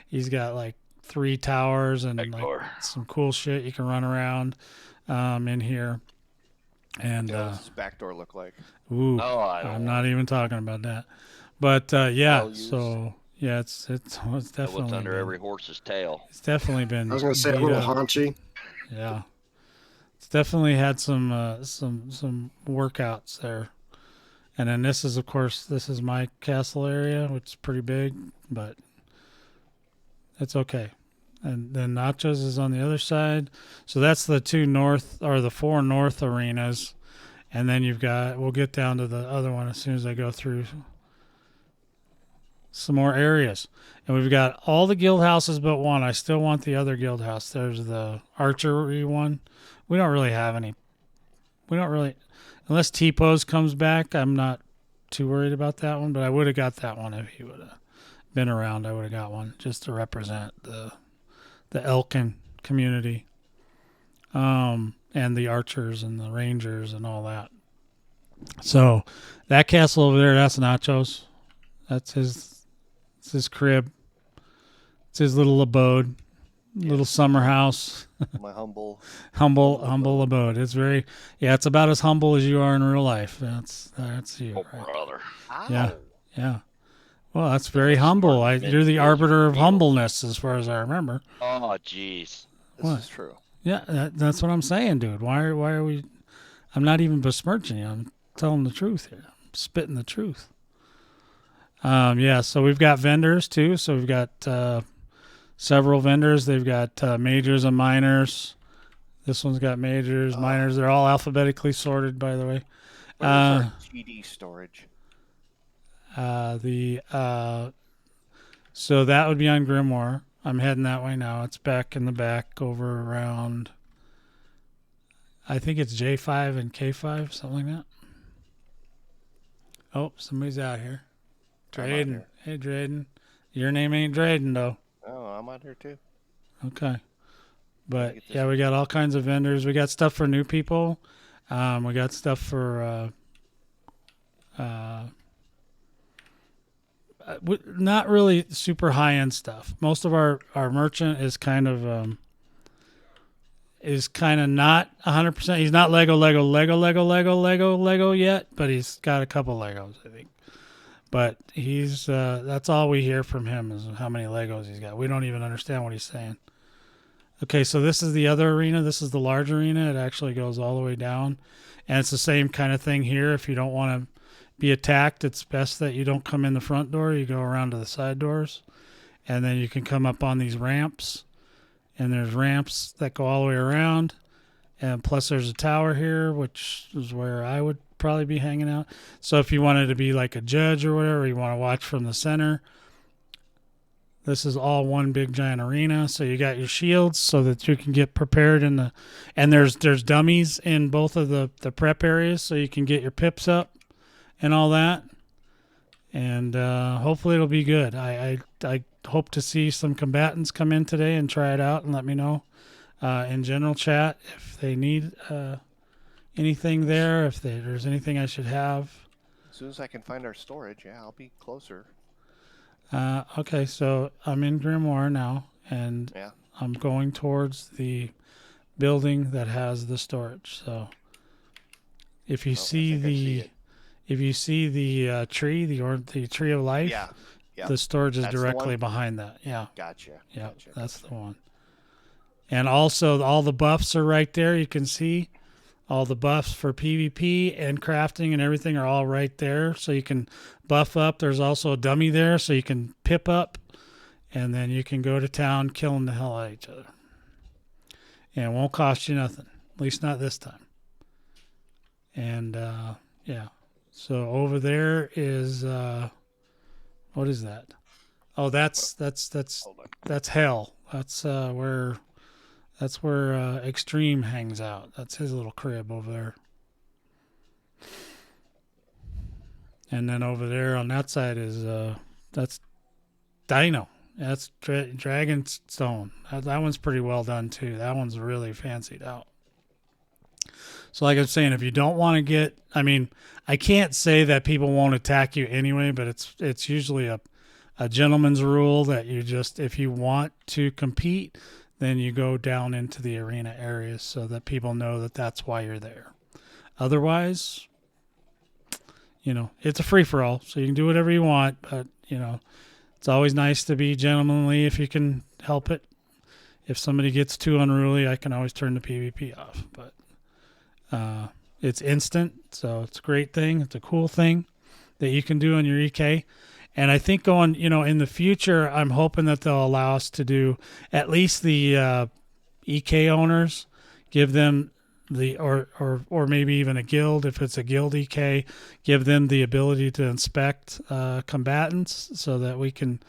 He's got like 3 towers and like some cool shit you can run around in here. And Yeah, what's his back door look like? ooh, Oh, I don't I'm want not even talking about that. But yeah, Well used. so yeah, it's definitely what's under been, every horse's tail. it's definitely been. I was gonna say a beat little up. haunchy. Yeah, it's definitely had some workouts there. And then this is, of course, this is my castle area, which is pretty big, but it's okay. And then Nachos is on the other side. So that's the 4 north arenas. And then we'll get down to the other one as soon as I go through some more areas. And we've got all the guild houses but one. I still want the other guild house. There's the archery one. We don't really have any. Unless T-Pose comes back, I'm not too worried about that one. But I would have got that one if he would have been around. I would have got one just to represent the Elkin community, and the archers and the rangers and all that. So that castle over there, that's Nachos. That's his crib. It's his little abode, little summer house. My humble abode. It's it's about as humble as you are in real life. That's you. Oh, Right? brother. Yeah. Well, that's very humble. You're the arbiter of humbleness, as far as I remember. Oh, jeez. This is true. Yeah, that's what I'm saying, dude. Why are we? I'm not even besmirching you. I'm telling the truth here. I'm spitting the truth. Yeah. So we've got vendors too. So we've got several vendors. They've got majors and minors. This one's got majors, minors. They're all alphabetically sorted, by the way. Where's our GD storage? So that would be on Grimoire. I'm heading that way now. It's back in the back over around, I think it's J5 and K5, something like that. Oh, somebody's out here. Drayden. Hey, Drayden. Your name ain't Drayden, though. Oh, I'm out here too. Okay. But, yeah, we got all kinds of vendors. We got stuff for new people. We got stuff for not really super high-end stuff. Most of our merchant is kind of not 100%. He's not Lego yet, but he's got a couple Legos, I think. But he's that's all we hear from him is how many Legos he's got. We don't even understand what he's saying. Okay, so this is the other arena. This is the large arena. It actually goes all the way down. And it's the same kind of thing here. If you don't want to be attacked, it's best that you don't come in the front door. You go around to the side doors. And then you can come up on these ramps. And there's ramps that go all the way around. And plus there's a tower here, which is where I would probably be hanging out. So if you wanted to be like a judge or whatever, you want to watch from the center. This is all one big giant arena. So you got your shields so that you can get prepared and there's dummies in both of the prep areas so you can get your pips up and all that. And hopefully it'll be good. I hope to see some combatants come in today and try it out and let me know in general chat if they need anything there, if there's anything I should have. As soon as I can find our storage, yeah, I'll be closer. Okay, so I'm in Grimoire now, and Yeah. I'm going towards the building that has the storage. So if you see the tree, the tree of life, Yeah. the storage is That's the directly one? behind that. Yeah. Gotcha. Yeah, Gotcha. that's the one. And also, all the buffs are right there. You can see all the buffs for PvP and crafting and everything are all right there. So you can buff up. There's also a dummy there, so you can pip up. And then you can go to town killing the hell out of each other. And it won't cost you nothing. At least not this time. And, yeah. So over there is, what is that? Oh, that's hell. That's where Extreme hangs out. That's his little crib over there. And then over there on that side is that's Dino. That's Dragonstone. That one's pretty well done too. That one's really fancied out. So like I was saying, if you don't want to get, I mean, I can't say that people won't attack you anyway, but it's usually a gentleman's rule that you just, if you want to compete, then you go down into the arena areas so that people know that that's why you're there. Otherwise, it's a free-for-all, so you can do whatever you want, but, it's always nice to be gentlemanly if you can help it. If somebody gets too unruly, I can always turn the PvP off, but it's instant, so it's a great thing. It's a cool thing that you can do on your EK. And I think going, in the future, I'm hoping that they'll allow us to do at least the EK owners, give them or maybe even a guild, if it's a guild EK, give them the ability to inspect combatants so that we can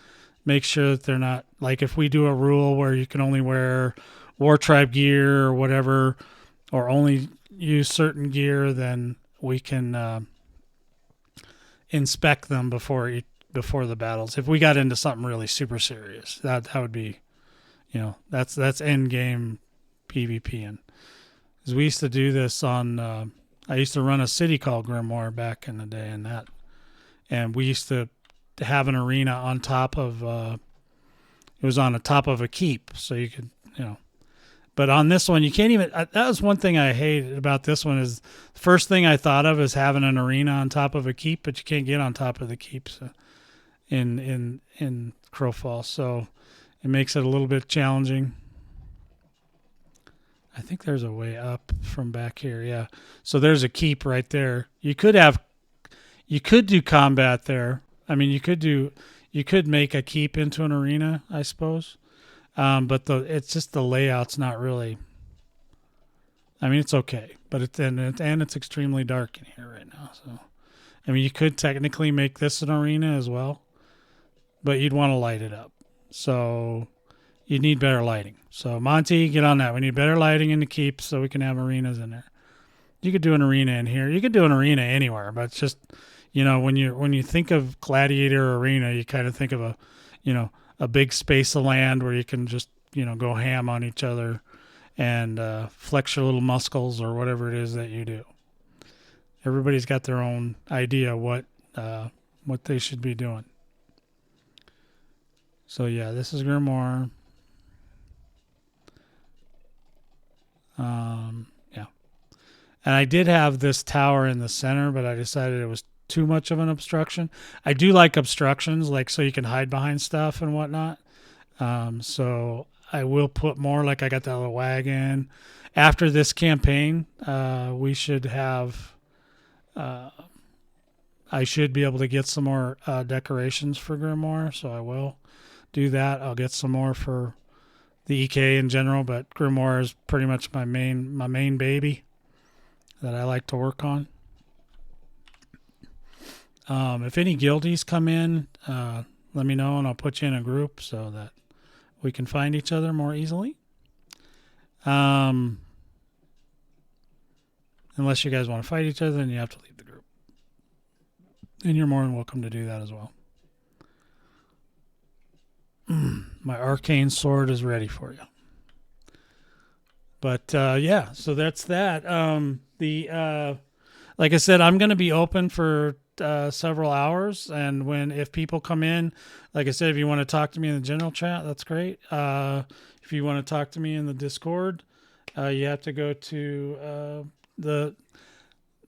make sure that they're not, like if we do a rule where you can only wear War Tribe gear or whatever, or only use certain gear, then we can inspect them before the battles. If we got into something really super serious, that would be, that's end game PvP. And because we used to do this on, I used to run a city called Grimoire back in the day, and we used to have an arena on top of, it was on the top of a keep, so you could, But on this one, you can't even. That was one thing I hated about this one. Is the first thing I thought of is having an arena on top of a keep, but you can't get on top of the keeps in Crowfall, so it makes it a little bit challenging. I think there's a way up from back here. Yeah, so there's a keep right there. You could do combat there. I mean, you could make a keep into an arena, I suppose. But it's just the layout's not really. I mean, it's okay, but it's extremely dark in here right now. So, I mean, you could technically make this an arena as well, but you'd want to light it up. So, you need better lighting. So Monty, get on that. We need better lighting in the keep so we can have arenas in there. You could do an arena in here. You could do an arena anywhere, but it's just, when you think of Gladiator Arena, you kind of think of a big space of land where you can just, go ham on each other and flex your little muscles or whatever it is that you do. Everybody's got their own idea what they should be doing. So yeah, this is Grimoire. Yeah. And I did have this tower in the center, but I decided it was too much of an obstruction. I do like obstructions, like so you can hide behind stuff and whatnot. So I will put more, like I got that little wagon. After this campaign, we should have, I should be able to get some more decorations for Grimoire, so I will do that. I'll get some more for the EK in general, but Grimoire is pretty much my main baby that I like to work on. If any guildies come in, let me know and I'll put you in a group so that we can find each other more easily. Unless you guys want to fight each other, then you have to leave the group. And you're more than welcome to do that as well. My arcane sword is ready for you. But yeah, so that's that. Like I said, I'm going to be open for several hours, and if people come in, like I said, if you want to talk to me in the general chat, that's great. If you want to talk to me in the Discord, you have to go to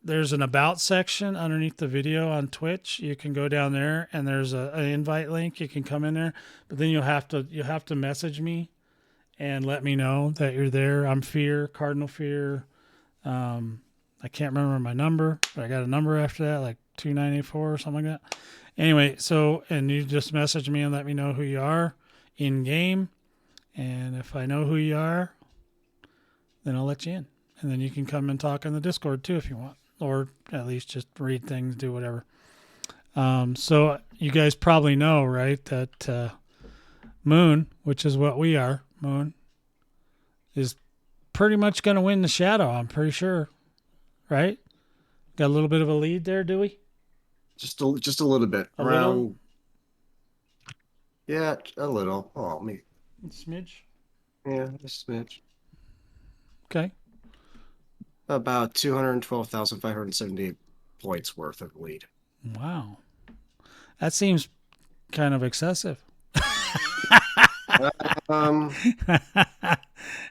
there's an about section underneath the video on Twitch. You can go down there and there's an invite link. You can come in there, but then you'll have to message me and let me know that you're there. I'm Cardinal Fear. I can't remember my number, but I got a number after that, like 2984 or something like that. Anyway, and you just message me and let me know who you are in game. And if I know who you are, then I'll let you in. And then you can come and talk in the Discord too if you want, or at least just read things, do whatever. So you guys probably know, right, that Moon, which is what we are, Moon, is pretty much going to win the shadow, I'm pretty sure. Right? Got a little bit of a lead there, do we? Just a little bit. A little? Yeah, a little. Oh, me. A smidge? Yeah, a smidge. Okay. About 212,578 points worth of lead. Wow. That seems kind of excessive.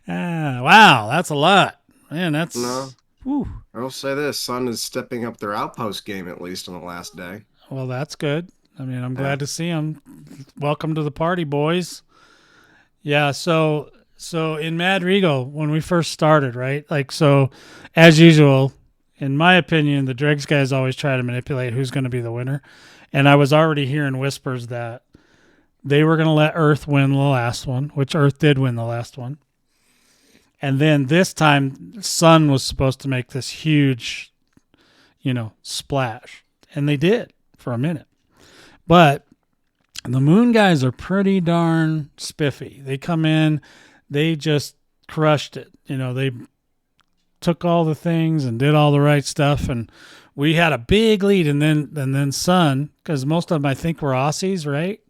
Wow, that's a lot. Man, that's... No. Whew. I will say this, Sun is stepping up their outpost game, at least on the last day. Well, that's good. I mean, I'm glad to see them. Welcome to the party, boys. Yeah, so in Madregal, when we first started, right? Like, so, as usual, in my opinion, the Dregs guys always try to manipulate who's going to be the winner. And I was already hearing whispers that they were going to let Earth win the last one, which Earth did win the last one. And then this time, Sun was supposed to make this huge, splash. And they did for a minute. But the Moon guys are pretty darn spiffy. They come in, they just crushed it. They took all the things and did all the right stuff. And we had a big lead. And then Sun, because most of them, I think, were Aussies, right?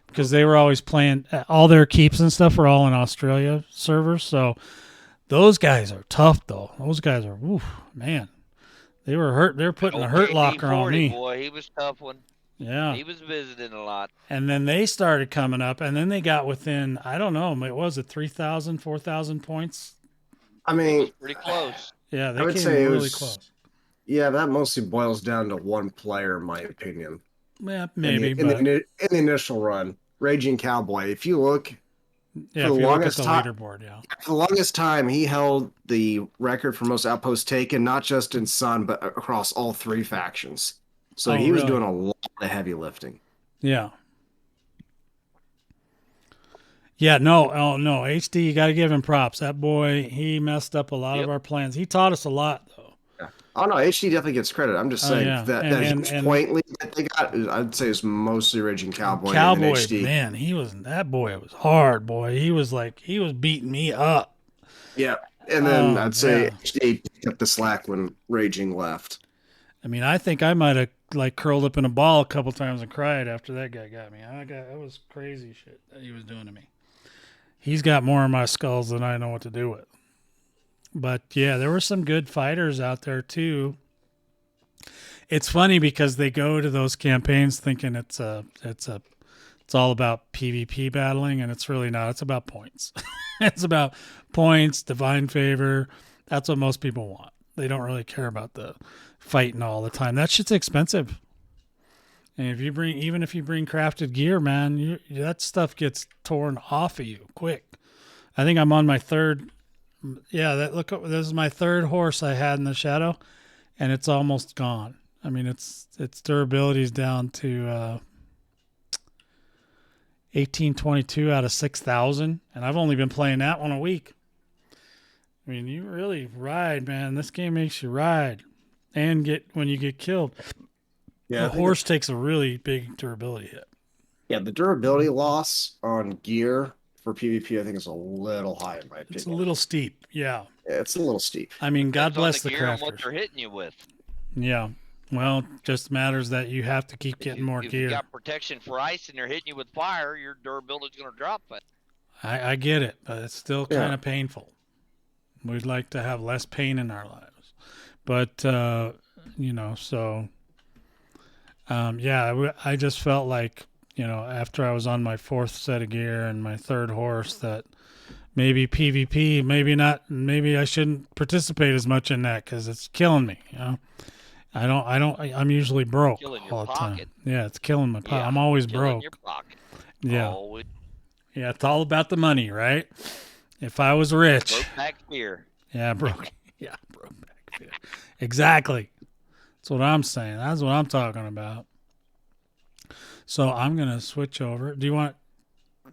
Because they were always playing, all their keeps and stuff were all in Australia servers. So those guys are tough, though. Those guys are, man. They were hurt. They were putting a hurt locker on me. Boy, he was a tough one. Yeah. He was visiting a lot. And then they started coming up, and then they got within, I don't know, what was it, 3,000, 4,000 points? I mean, it was pretty close. Yeah, they came really close. Yeah, that mostly boils down to one player, in my opinion. Yeah, maybe. In the initial run, Raging Cowboy, if you look... Yeah, if you look at the leaderboard, yeah. For the longest time, he held the record for most outposts taken, not just in Sun, but across all three factions. So he was doing a lot of heavy lifting. Yeah. Yeah, no, HD, you got to give him props. That boy, he messed up a lot of our plans. He taught us a lot, though. Yeah. Oh no, HD definitely gets credit. I'm just Oh, saying yeah. that And- huge and- point lead that they got, I'd say is mostly Raging Cowboy, and Cowboy, HD. man, that boy was hard, boy. He was beating me up. Yeah, and then Oh, I'd say yeah. HD picked up the slack when Raging left. I mean, I think I might have curled up in a ball a couple times and cried after that guy got me. That was crazy shit that he was doing to me. He's got more of my skulls than I know what to do with. But yeah, there were some good fighters out there too. It's funny because they go to those campaigns thinking it's all about PvP battling, and it's really not. It's about points. It's about points, divine favor. That's what most people want. They don't really care about the fighting all the time. That shit's expensive. And if you bring crafted gear, man, that stuff gets torn off of you quick. I think I'm on my third. Yeah, this is my third horse I had in the shadow, and it's almost gone. I mean, its durability is down to 1822 out of 6,000, and I've only been playing that one a week. I mean, you really ride, man. This game makes you ride, and when you get killed, Yeah, the horse takes a really big durability hit. Yeah, the durability loss on gear for PvP, I think, is a little high in my opinion. It's a little steep, yeah. It's a little steep. I mean, God Depends on bless the gear and what crafters. they're hitting you with. Yeah. Well, just matters that you have to keep getting more If gear. you got protection for ice and they're hitting you with fire, your durability's going to drop. But I get it, but it's still kind of painful. We'd like to have less pain in our lives. But, so, I just felt like, after I was on my fourth set of gear and my third horse, that maybe PvP, maybe I shouldn't participate as much in that because it's killing me, I'm usually broke all the time. Yeah, it's killing my pocket. I'm always broke. Your pocket. Yeah. Always. Yeah, it's all about the money, right? If I was rich. Broke back fear. Yeah, broke back fear. Exactly. That's what I'm saying. That's what I'm talking about. So I'm going to switch over. Do you want...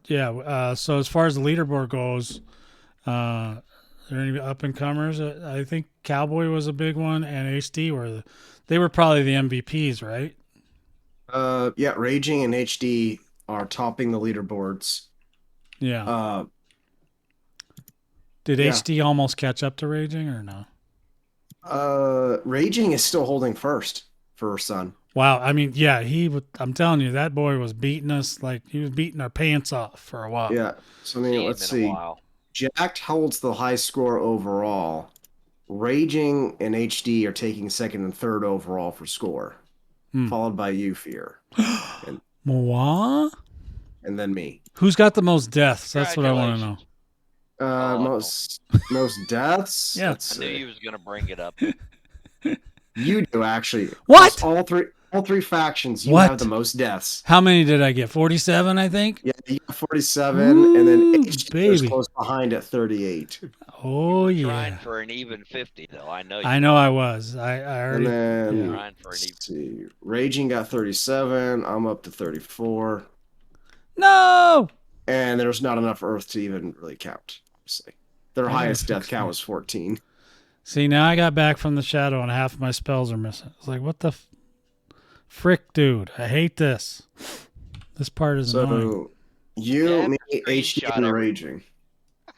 Yeah, so as far as the leaderboard goes, are there any up-and-comers? I think Cowboy was a big one, and HD they were probably the MVPs, right? Yeah, Raging and HD are topping the leaderboards. Yeah. Did HD almost catch up to Raging or no? Raging is still holding first for Sun. Wow, I mean, yeah, I'm telling you, that boy was beating us like he was beating our pants off for a while. Yeah, so I mean, let's see. Jacked holds the high score overall. Raging and HD are taking second and third overall for score, followed by you, Fear, and then me. Who's got the most deaths? That's what I want to know. Most deaths. Yeah, I knew you was gonna bring it up. You do actually. What? All three factions. You have the most deaths. How many did I get? 47, I think. Yeah, you got 47, and then HD is close behind at 38. Oh yeah. Trying for an even 50 though. I know. I know I was. I already. And then trying for an even. See, Raging got 37. I'm up to 34. No. And there's not enough Earth to even really count. Their highest death count was 14. See, now I got back from the shadow and half of my spells are missing. It's like, what the frick, dude? I hate this. This part is annoying. Me, HD, and Raging.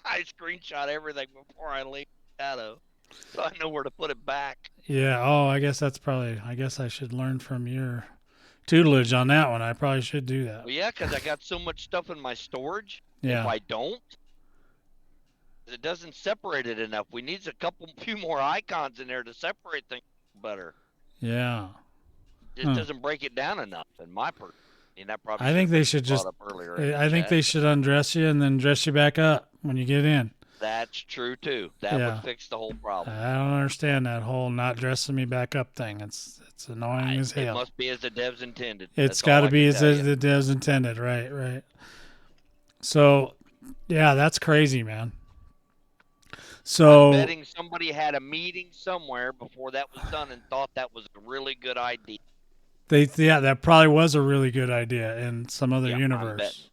I screenshot everything before I leave shadow, so I know where to put it back. Yeah. Oh, I guess I should learn from your tutelage on that one. I probably should do that. Well, yeah, because I got so much stuff in my storage. Yeah. If I don't, it doesn't separate it enough. We need a few more icons in there to separate things better. Yeah. It doesn't break it down enough in my part. I think they should just. I think they should undress you and then dress you back up when you get in. That's true too. That would fix the whole problem. I don't understand that whole not dressing me back up thing. It's annoying as hell. It must be as the devs intended. It's got to be as the devs intended. Right. So, yeah, that's crazy, man. So, I'm betting somebody had a meeting somewhere before that was done and thought that was a really good idea. That probably was a really good idea in some other universe,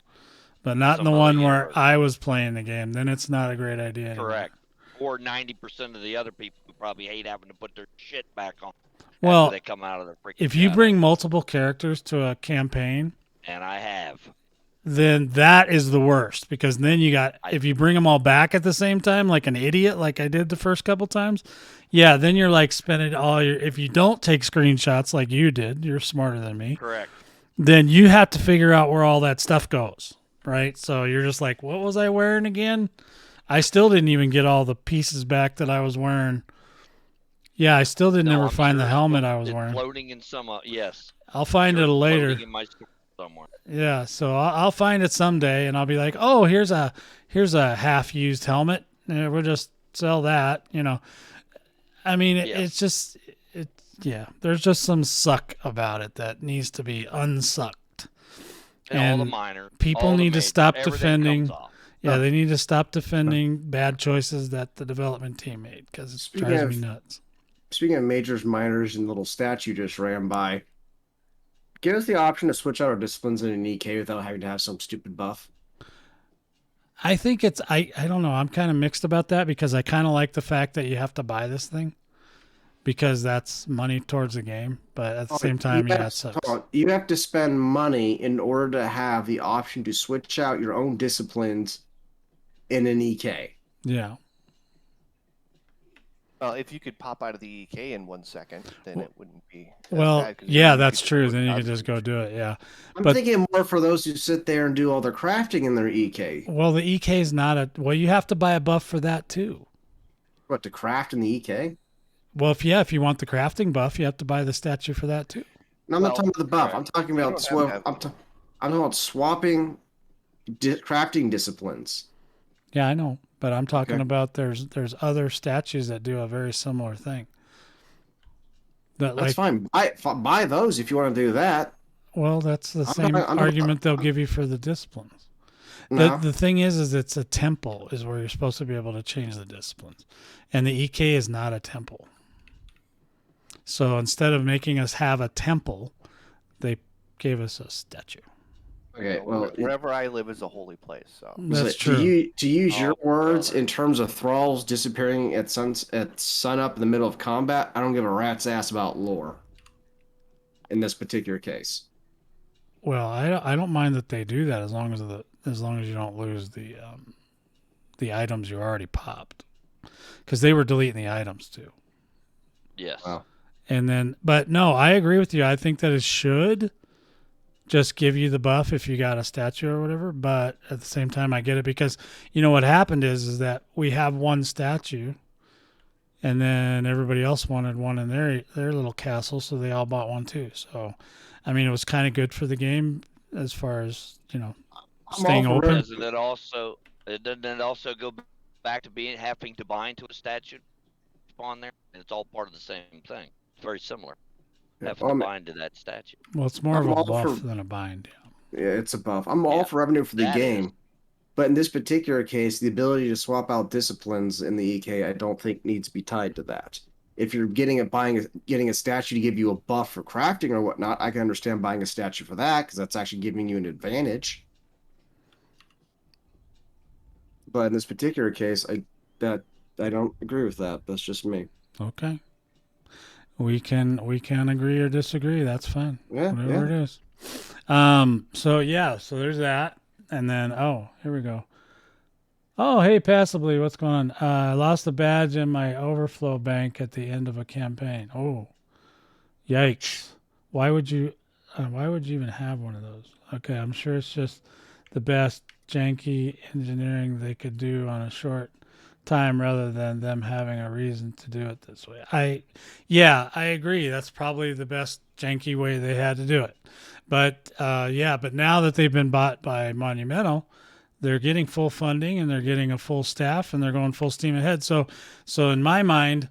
but not in the one where I was playing the game. Then it's not a great idea anymore. Correct. or 90% of the other people who probably hate having to put their shit back on Well, after they come out of their freaking if you shadow. bring multiple characters to a campaign, And I have. then that is the worst, because then you got, if you bring them all back at the same time like an idiot, like I did the first couple times, yeah, then you're like spending all your, if you don't take screenshots like you did, you're smarter than me. Correct. Then you have to figure out where all that stuff goes, right? So you're just like, what was I wearing again? I still didn't even get all the pieces back that I was wearing. Yeah, I still didn't ever find the helmet I was wearing. Floating in some, yes. I'll find it later. Floating in my store somewhere. Yeah, so I'll find it someday, and I'll be like, oh, here's a half-used helmet. We'll just sell that, you know. I mean, it's just, yeah, there's just some suck about it that needs to be unsucked. And all the minor. People need to stop defending. Yeah, Oh. they need to stop defending bad choices that the development team made, because it drives me nuts. Speaking of majors, minors, and little stats you just ran by, give us the option to switch out our disciplines in an EK without having to have some stupid buff. I think it's, I don't know. I'm kind of mixed about that, because I kind of like the fact that you have to buy this thing, because that's money towards the game. But at the same time, yeah, it sucks. You have to spend money in order to have the option to switch out your own disciplines in an EK. Yeah. Well, if you could pop out of the EK in 1 second, then it wouldn't be. Well, yeah, that's true. Then you could just go do it. Yeah. I'm thinking more for those who sit there and do all their crafting in their EK. Well, the EK is not a. Well, you have to buy a buff for that too. What, to craft in the EK? Well, if you want the crafting buff, you have to buy the statue for that too. No, I'm not talking about the buff. I'm talking about I'm talking about swapping crafting disciplines. Yeah, I know, but I'm talking about there's other statues that do a very similar thing. That's fine. Buy those if you want to do that. Well, that's the same argument they'll give you for the disciplines. No. The thing is it's a temple is where you're supposed to be able to change the disciplines, and the EK is not a temple. So instead of making us have a temple, they gave us a statue. Okay, well, wherever I live is a holy place. So that's true. To use your words in terms of thralls disappearing at sun up in the middle of combat, I don't give a rat's ass about lore. In this particular case. Well, I don't mind that they do that as long as you don't lose the items you already popped, because they were deleting the items too. Yes. Wow. And then, but no, I agree with you. I think that it should just give you the buff if you got a statue or whatever. But at the same time, I get it, because you know what happened is that we have one statue, and then everybody else wanted one in their little castle, so they all bought one too. So, I mean, it was kind of good for the game as far as, you know, staying open. Doesn't it also go back to having to bind to a statue on there? It's all part of the same thing. It's very similar. Having to bind to that statue. Well, it's more of a buff than a bind. Yeah, it's a buff. I'm all for revenue for the game. But in this particular case, the ability to swap out disciplines in the EK, I don't think needs to be tied to that. If you're getting a statue to give you a buff for crafting or whatnot, I can understand buying a statue for that, because that's actually giving you an advantage. But in this particular case, I don't agree with that. That's just me. Okay. We can agree or disagree. That's fine. Yeah, whatever it is. So there's that. And then, here we go. Oh, hey, Passably, what's going on? I lost a badge in my overflow bank at the end of a campaign. Oh, yikes. Why would you even have one of those? Okay, I'm sure it's just the best janky engineering they could do on a short time rather than them having a reason to do it this way. I agree. That's probably the best janky way they had to do it. But but now that they've been bought by Monumental, they're getting full funding and they're getting a full staff and they're going full steam ahead. So in my mind,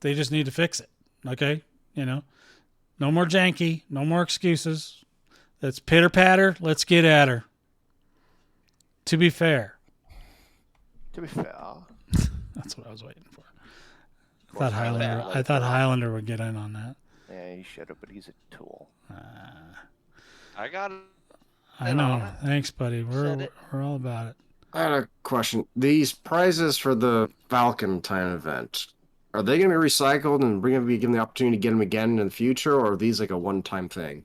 they just need to fix it. Okay? You know, no more janky, no more excuses. Let's pitter patter. Let's get at her. To be fair. That's what I was waiting for. I thought Highlander would get in on that. Yeah, he should have, but he's a tool. I got it. I know. Thanks, buddy. We're all about it. I had a question. These prizes for the Falcon time event, are they going to be recycled and we're going to be given the opportunity to get them again in the future, or are these like a one-time thing?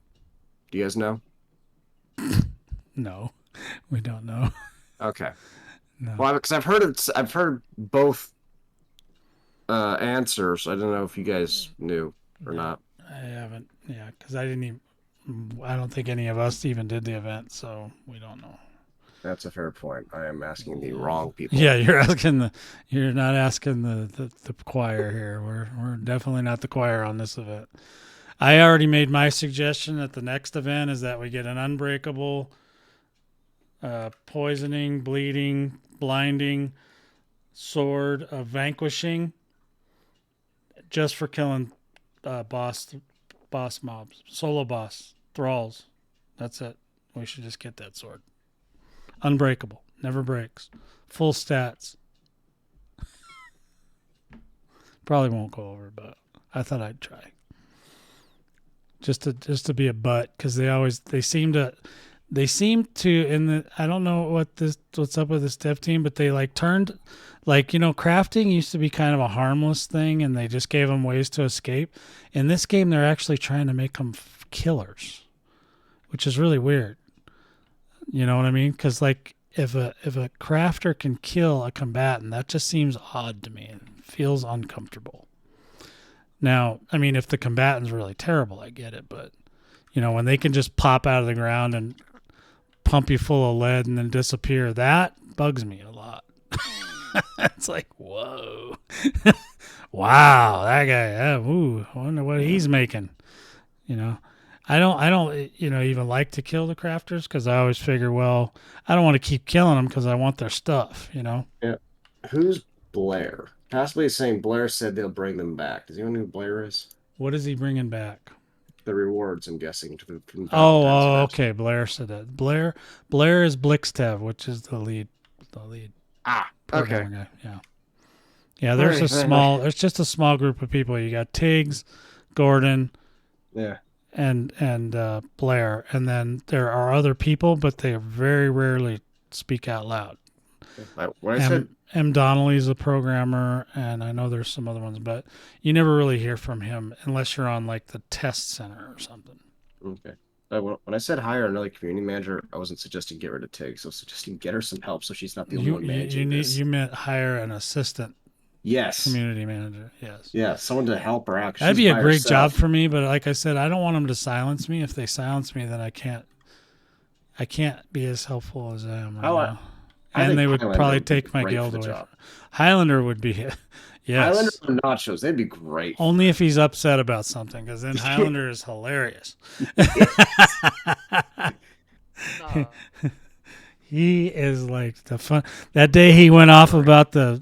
Do you guys know? No, we don't know. Okay. No. Well, because I've heard both answers. I don't know if you guys knew or not. I haven't. Yeah, because I didn't even. I don't think any of us even did the event, so we don't know. That's a fair point. I am asking the wrong people. Yeah, you're not asking the choir here. We're definitely not the choir on this event. I already made my suggestion at the next event is that we get an unbreakable, poisoning, bleeding, blinding, sword of vanquishing, just for killing boss mobs, solo boss thralls. That's it. We should just get that sword. Unbreakable, never breaks, full stats. Probably won't go over, but I thought I'd try. Just to be a butt, because they seem to in the, I don't know what's up with this dev team, but they like turned, like, you know, crafting used to be kind of a harmless thing, and they just gave them ways to escape. In this game, they're actually trying to make them killers, which is really weird. You know what I mean? Because like if a crafter can kill a combatant, that just seems odd to me. It feels uncomfortable. Now, I mean, if the combatant's really terrible, I get it, but you know, when they can just pop out of the ground and pump you full of lead and then disappear, that bugs me a lot. It's like, whoa. Wow, that guy, I wonder what he's making. You know, I don't, you know, even like to kill the crafters, because I always figure, well, I don't want to keep killing them because I want their stuff, you know? Yeah. Who's Blair? Possibly saying Blair said they'll bring them back. Does anyone know who Blair is? What is he bringing back? The rewards, I'm guessing. From Okay. Blair said that. Blair is Blixtev, which is the lead. Ah, programmer okay. Guy. Yeah. There's there's just a small group of people. You got Tiggs, Gordon, yeah, and Blair, and then there are other people, but they very rarely speak out loud. When I said M. Donnelly's a programmer, and I know there's some other ones, but you never really hear from him unless you're on like the test center or something. Okay. When I said hire another community manager, I wasn't suggesting get rid of Tiggs. I was suggesting get her some help so she's not the only one managing this. You meant hire an assistant. Yes. Community manager. Yes. Yeah, someone to help her out. That'd be a great job for me, but like I said, I don't want them to silence me. If they silence me, then I can't be as helpful as I am right now. And they would probably take my guild away. Highlander would be, yes. Highlander and nachos, they'd be great. Only if he's upset about something, because then Highlander is hilarious. He is like the fun. That day he went off about the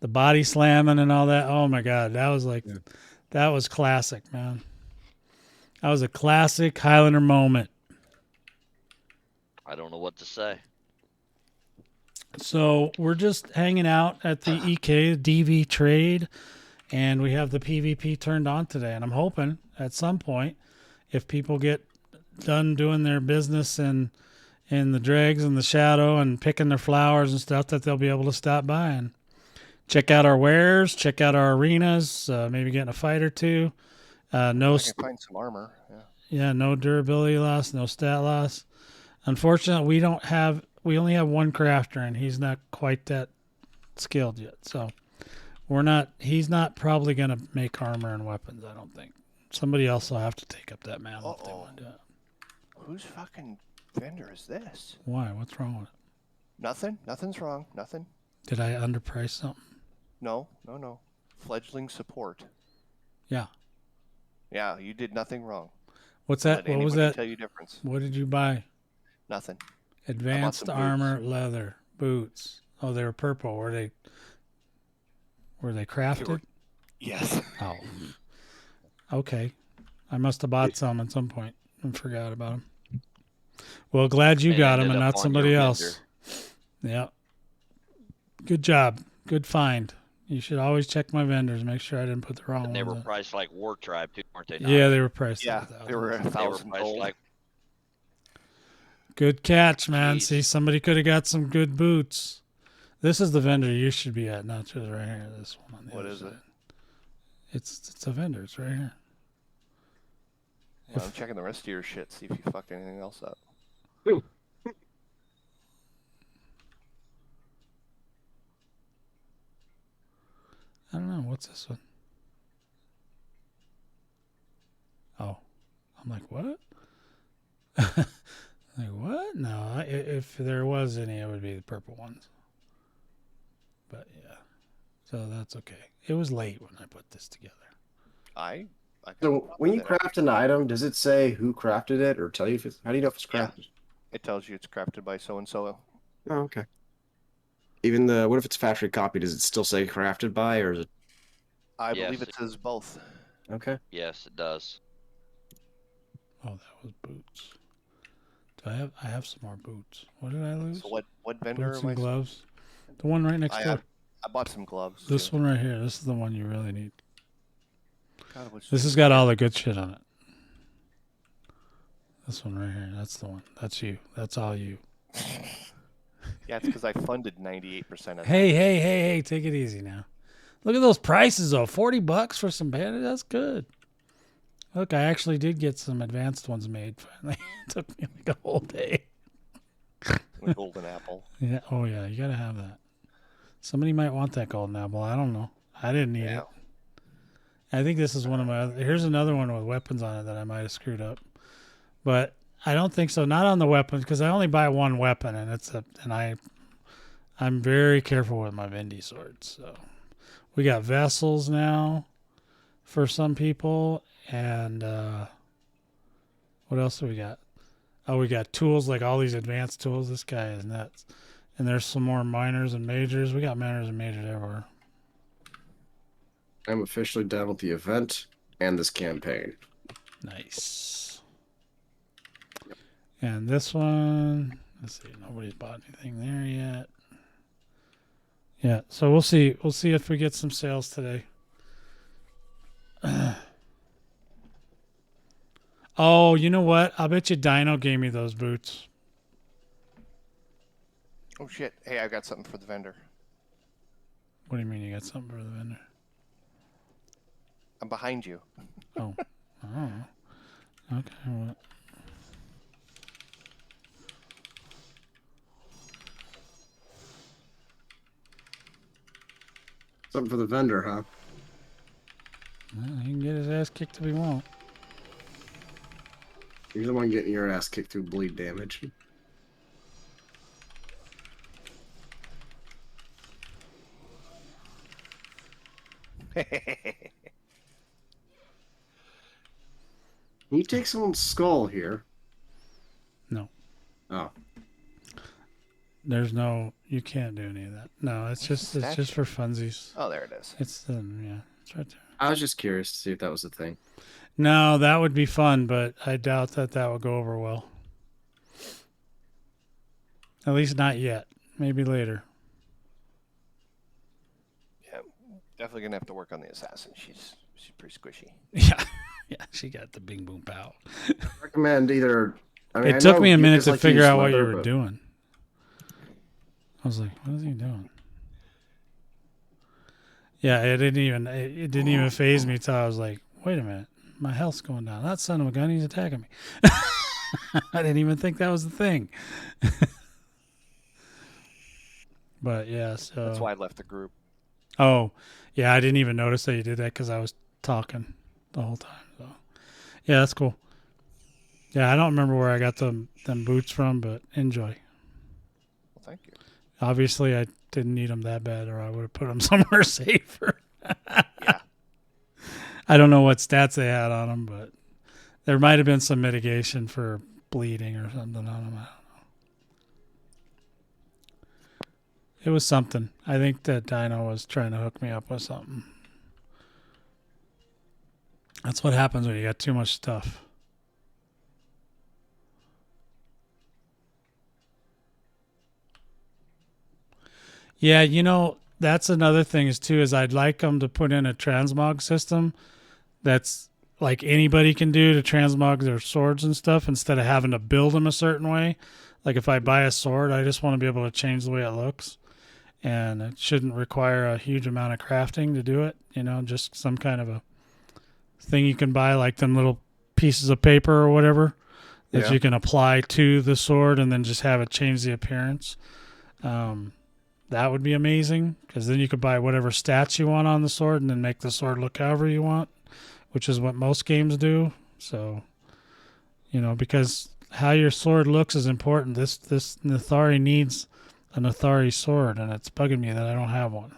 body slamming and all that. Oh my God, that was like, that was classic, man. That was a classic Highlander moment. I don't know what to say. So we're just hanging out at the EK DV trade, and we have the PvP turned on today. And I'm hoping at some point, if people get done doing their business in the dregs and the shadow and picking their flowers and stuff, that they'll be able to stop by and check out our wares, check out our arenas, maybe get in a fight or two. I can find some armor. Yeah, no durability loss, no stat loss. Unfortunately, we only have one crafter, and he's not quite that skilled yet. So he's not probably going to make armor and weapons, I don't think. Somebody else will have to take up that mantle if they want to do it. Whose fucking vendor is this? Why? What's wrong with it? Nothing. Nothing's wrong. Nothing. Did I underprice something? No. Fledgling support. Yeah. Yeah, you did nothing wrong. What's that? What was that? Tell you difference. What did you buy? Nothing. Advanced armor, leather, boots. Oh, they were purple. Were they crafted? Yes. Oh. Okay. I must have bought some at some point and forgot about them. Well, glad you got them and not somebody else. Yeah. Good job. Good find. You should always check my vendors. Make sure I didn't put the wrong one. And they were priced like War Tribe, too, weren't they? Yeah, they were priced. Yeah, they were 1,000 gold. Good catch, man. Jeez. See, somebody could have got some good boots. This is the vendor you should be at, not just right here. This one on the What other is side. it? It's a vendor. It's right here. Yeah, I'm checking the rest of your shit, see if you fucked anything else up. I don't know. What's this one? Oh. I'm like, what? Like, what? No. If there was any, it would be the purple ones. But, yeah. So that's okay. It was late when I put this together. So when you craft an item, does it say who crafted it or tell you if it's, how do you know if it's crafted? Yeah. It tells you it's crafted by so-and-so. Oh, okay. Even what if it's factory copy? Does it still say crafted by, or is it? I Yes, believe it says both. Okay. Yes, it does. Oh, that was boots. Do I have some more boots. What did I lose? So what vendor Boots am I? and gloves. The one right next door. I bought some gloves. This too. one right here. This is the one you really need. God, which This has got all the good shit on it. This one right here. That's the one. That's you. That's all you. Yeah, it's because I funded 98% of Hey. Take it easy now. Look at those prices, though. $40 for some bandages. That's good. Look, I actually did get some advanced ones made finally. It took me like a whole day. the golden apple. Yeah. Oh, yeah. You got to have that. Somebody might want that golden apple. I don't know. I didn't need it. I think this is one of my other. Here's another one with weapons on it that I might have screwed up. But I don't think so. Not on the weapons, because I only buy one weapon, and I'm very careful with my Vindy swords. So we got vessels now for some people, and what else do we got? Oh, we got tools, like all these advanced tools. This guy is nuts. And there's some more minors and majors. We got minors and majors everywhere. I'm officially done with the event and this campaign. Nice. And this one, let's see, nobody's bought anything there yet. Yeah, so we'll see. We'll see if we get some sales today. Oh, you know what? I bet you Dino gave me those boots. Oh shit! Hey, I got something for the vendor. What do you mean you got something for the vendor? I'm behind you. Oh, oh. Okay. Well. Something for the vendor, huh? Well, he can get his ass kicked if he won't. You're the one getting your ass kicked through bleed damage. Can you take someone's skull here? No. Oh. There's no. You can't do any of that. No, it's just for funsies. Oh, there it is. It's yeah. It's right there. I was just curious to see if that was a thing. No, that would be fun, but I doubt that would go over well. At least not yet. Maybe later. Yeah, definitely gonna have to work on the assassin. She's pretty squishy. Yeah, yeah. She got the bing boom pow. Recommend either. I mean, It took me a minute to figure out what you were doing. I was like, "What is he doing?" Yeah, it didn't even faze me till I was like, "Wait a minute, my health's going down. That son of a gun, he's attacking me." I didn't even think that was the thing. But yeah, so That's why I left the group. Oh, yeah, I didn't even notice that you did that because I was talking the whole time. So yeah, that's cool. Yeah, I don't remember where I got them boots from, but enjoy. Well, thank you. Obviously, I didn't need them that bad, or I would have put them somewhere safer. Yeah. I don't know what stats they had on them, but there might have been some mitigation for bleeding or something on them. I don't know. It was something. I think that Dino was trying to hook me up with something. That's what happens when you got too much stuff. Yeah, that's another thing is I'd like them to put in a transmog system that's like anybody can do to transmog their swords and stuff instead of having to build them a certain way. Like if I buy a sword, I just want to be able to change the way it looks. And it shouldn't require a huge amount of crafting to do it. You know, just some kind of a thing you can buy, like them little pieces of paper or whatever that you can apply to the sword and then just have it change the appearance. That would be amazing, because then you could buy whatever stats you want on the sword and then make the sword look however you want, which is what most games do. So, you know, because how your sword looks is important. This Nathari needs a Nathari sword, and it's bugging me that I don't have one.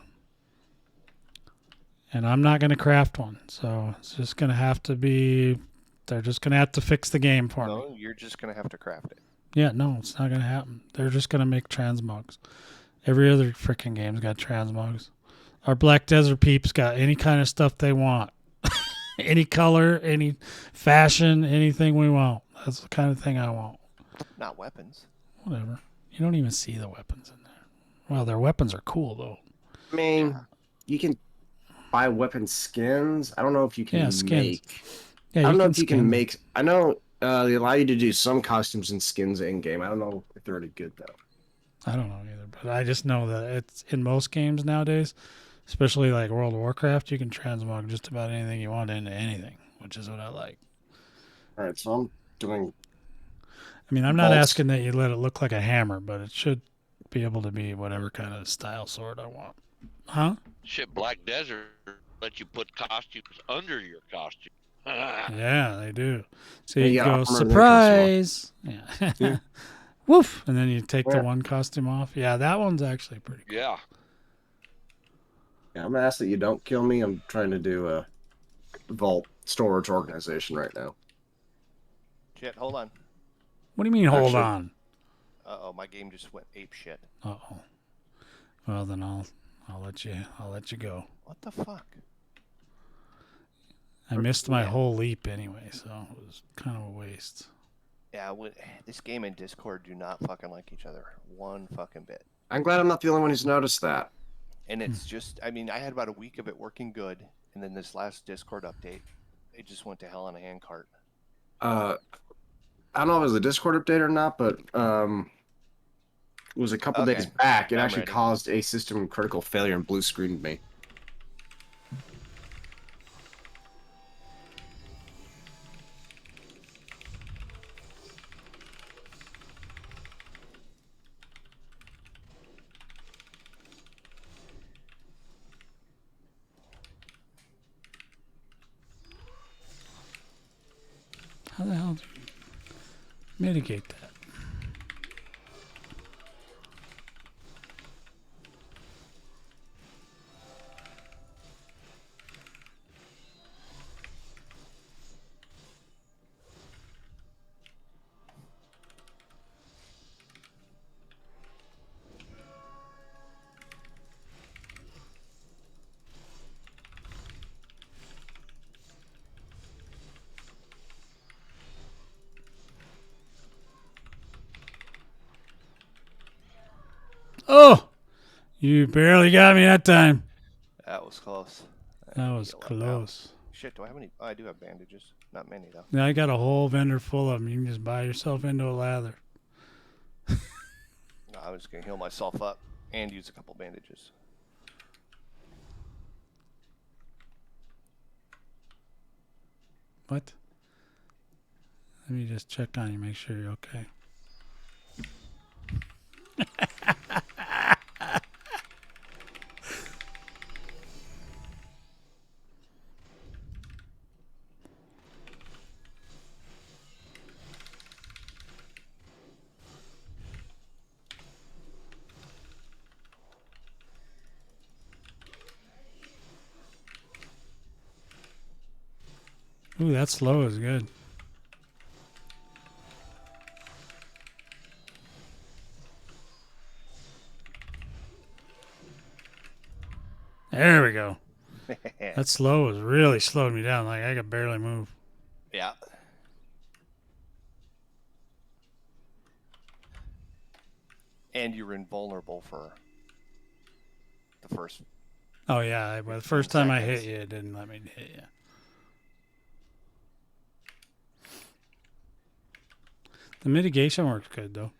And I'm not going to craft one, so it's just going to have to be... They're just going to have to fix the game for me. No, you're just going to have to craft it. Yeah, no, it's not going to happen. They're just going to make transmogs. Every other freaking game's got transmogs. Our Black Desert peeps got any kind of stuff they want. Any color, any fashion, anything we want. That's the kind of thing I want. Not weapons. Whatever. You don't even see the weapons in there. Well, their weapons are cool, though. I mean, you can buy weapon skins. I don't know if you can skins. make... Yeah, I don't know if you can make... I know they allow you to do some costumes and skins in-game. I don't know if they're any good, though. I don't know either, but I just know that it's in most games nowadays, especially like World of Warcraft, you can transmog just about anything you want into anything, which is what I like. All right, so I'm doing... I mean, I'm not asking that you let it look like a hammer, but it should be able to be whatever kind of style sword I want. Huh? Shit, Black Desert let you put costumes under your costume. Yeah, they do. So Yeah, you you go, gotta upgrade the surprise! Yeah. Yeah. Woof! And then you take the Yeah. one costume off. Yeah, that one's actually pretty cool. Yeah. Yeah, I'm asked that you don't kill me. I'm trying to do a vault storage organization right now. Shit, hold on. What do you mean, hold Actually- on? Uh-oh, my game just went ape shit. Uh-oh. Well, then I'll let you go. What the fuck? I missed my whole leap anyway, so it was kind of a waste. Yeah, this game and Discord do not fucking like each other one fucking bit. I'm glad I'm not the only one who's noticed that. And it's just, I mean, I had about a week of it working good, and then this last Discord update, it just went to hell in a handcart. I don't know if it was a Discord update or not, but it was a couple days back. It I'm actually ready. caused a system critical failure and blue screened me. How the hell do you mitigate that? Oh! You barely got me that time. That was close. That was Heal up now. close. Shit, do I have any? Oh, I do have bandages. Not many, though. Now I got a whole vendor full of them. You can just buy yourself into a lather. No, I was going to heal myself up and use a couple bandages. What? Let me just check on you, make sure you're okay. Ooh, that slow is good. There we go. That slow was really slowed me down. Like I could barely move. Yeah. And you're invulnerable for the first. Oh yeah, but the first time I hit you, it didn't let me hit you. The mitigation worked good, though.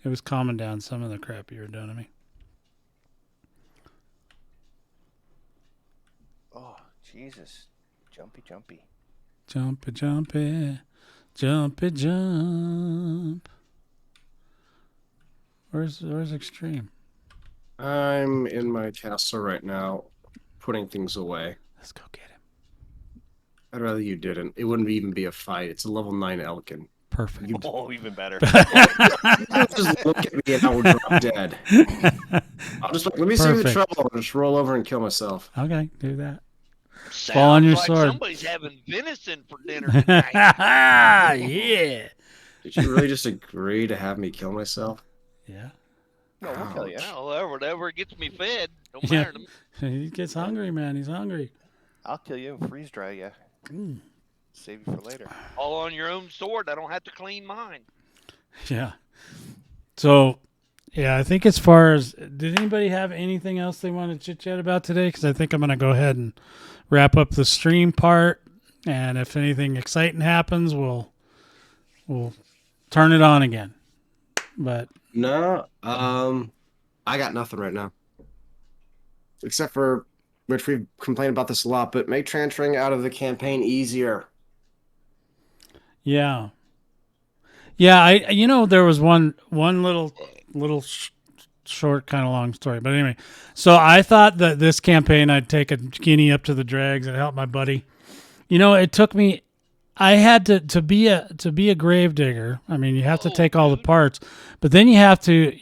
It was calming down some of the crap you were doing to me. Oh, Jesus. Jumpy. Jumpy, jumpy, jumpy, jump. Where's Extreme? I'm in my castle right now, putting things away. Let's go get him. I'd rather you didn't. It wouldn't even be a fight. It's a level 9 Elkin. Perfect. Even better. Just look at me and I will drop dead. I'll just let me save the trouble. I'll just roll over and kill myself. Okay, do that. Sounds Fall on your like sword. somebody's having venison for dinner tonight. Yeah. Did you really just agree to have me kill myself? Yeah. No, we'll kill you. Well, whatever gets me fed, don't Yeah. matter to me. He gets hungry, man. He's hungry. I'll kill you and freeze dry you. Save you for later. All on your own sword. I don't have to clean mine. Yeah. So, yeah, I think as far as, did anybody have anything else they want to chit chat about today? Because I think I'm going to go ahead and wrap up the stream part. And if anything exciting happens, we'll turn it on again. But no, I got nothing right now. Except for, which we've complained about this a lot, but make transferring out of the campaign easier. yeah. Yeah, there was one little short, kind of long story. But anyway, so I thought that this campaign I'd take a guinea up to the dregs and help my buddy. It took me. I had to be a grave digger. I mean, you have to take all the parts, but then you have to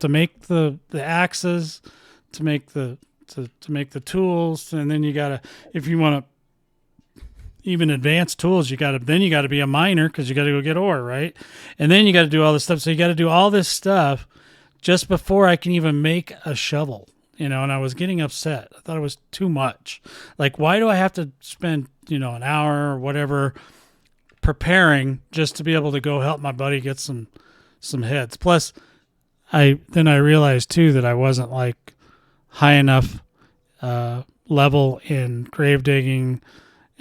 make the axes to make the tools, and then you gotta, if you want to even advanced tools, you gotta be a miner because you gotta go get ore, right? And then you gotta do all this stuff. So you gotta do all this stuff just before I can even make a shovel. And I was getting upset. I thought it was too much. Like, why do I have to spend, an hour or whatever preparing just to be able to go help my buddy get some heads? Plus, I realized too that I wasn't like high enough level in grave digging,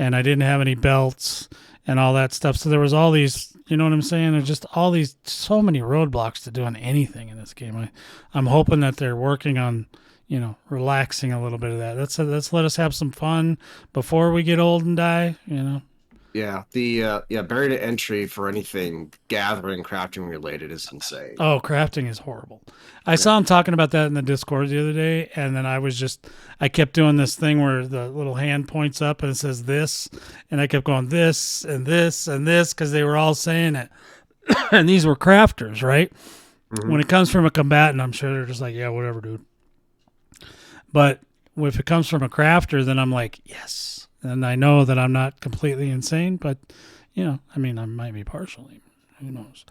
and I didn't have any belts and all that stuff. So there was all these, you know what I'm saying? There's just so many roadblocks to doing anything in this game. I'm hoping that they're working on, relaxing a little bit of that. Let's let us have some fun before we get old and die, Yeah, the barrier to entry for anything gathering, crafting related is insane. Oh, crafting is horrible. I saw him talking about that in the Discord the other day, and then I kept doing this thing where the little hand points up and it says this, and I kept going this and this and this because they were all saying it. And these were crafters, right? Mm-hmm. When it comes from a combatant, I'm sure they're just like, yeah, whatever, dude. But if it comes from a crafter, then I'm like, yes. And I know that I'm not completely insane, but, I might be partially. Who knows?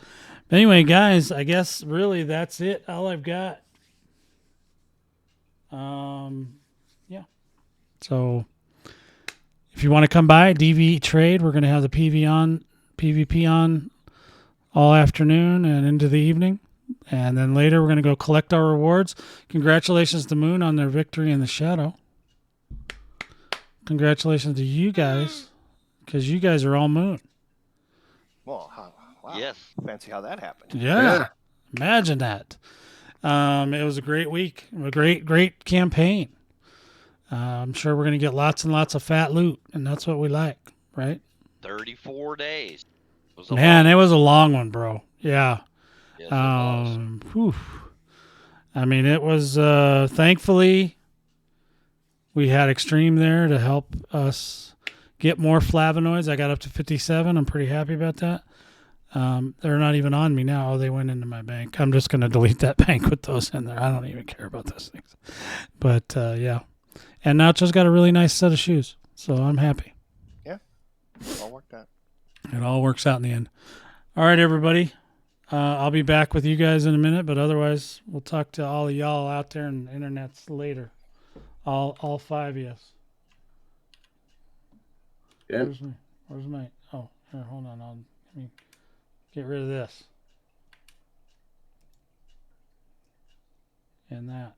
But anyway, guys, I guess really that's it. All I've got. Yeah. So if you want to come by, DV Trade, we're going to have the PvP on all afternoon and into the evening. And then later we're going to go collect our rewards. Congratulations to Moon on their victory in the Shadow. Congratulations to you guys, because you guys are all Moon. Well, wow. Yes. Fancy how that happened. Yeah. Imagine that. It was a great week. A great campaign. I'm sure we're going to get lots and lots of fat loot, and that's what we like, right? 34 days. It was a long one, bro. Yeah. Yes, it was. Whew. I mean, it was, thankfully, we had Extreme there to help us get more flavonoids. I got up to 57. I'm pretty happy about that. They're not even on me now. Oh, they went into my bank. I'm just going to delete that bank with those in there. I don't even care about those things. But, yeah. And Nacho's got a really nice set of shoes. So I'm happy. Yeah. It all worked out. It all works out in the end. All right, everybody. I'll be back with you guys in a minute, but otherwise we'll talk to all of y'all out there in the internets later. All 5 of you. Yeah. Where's my? Oh, here, hold on. Let me get rid of this and that.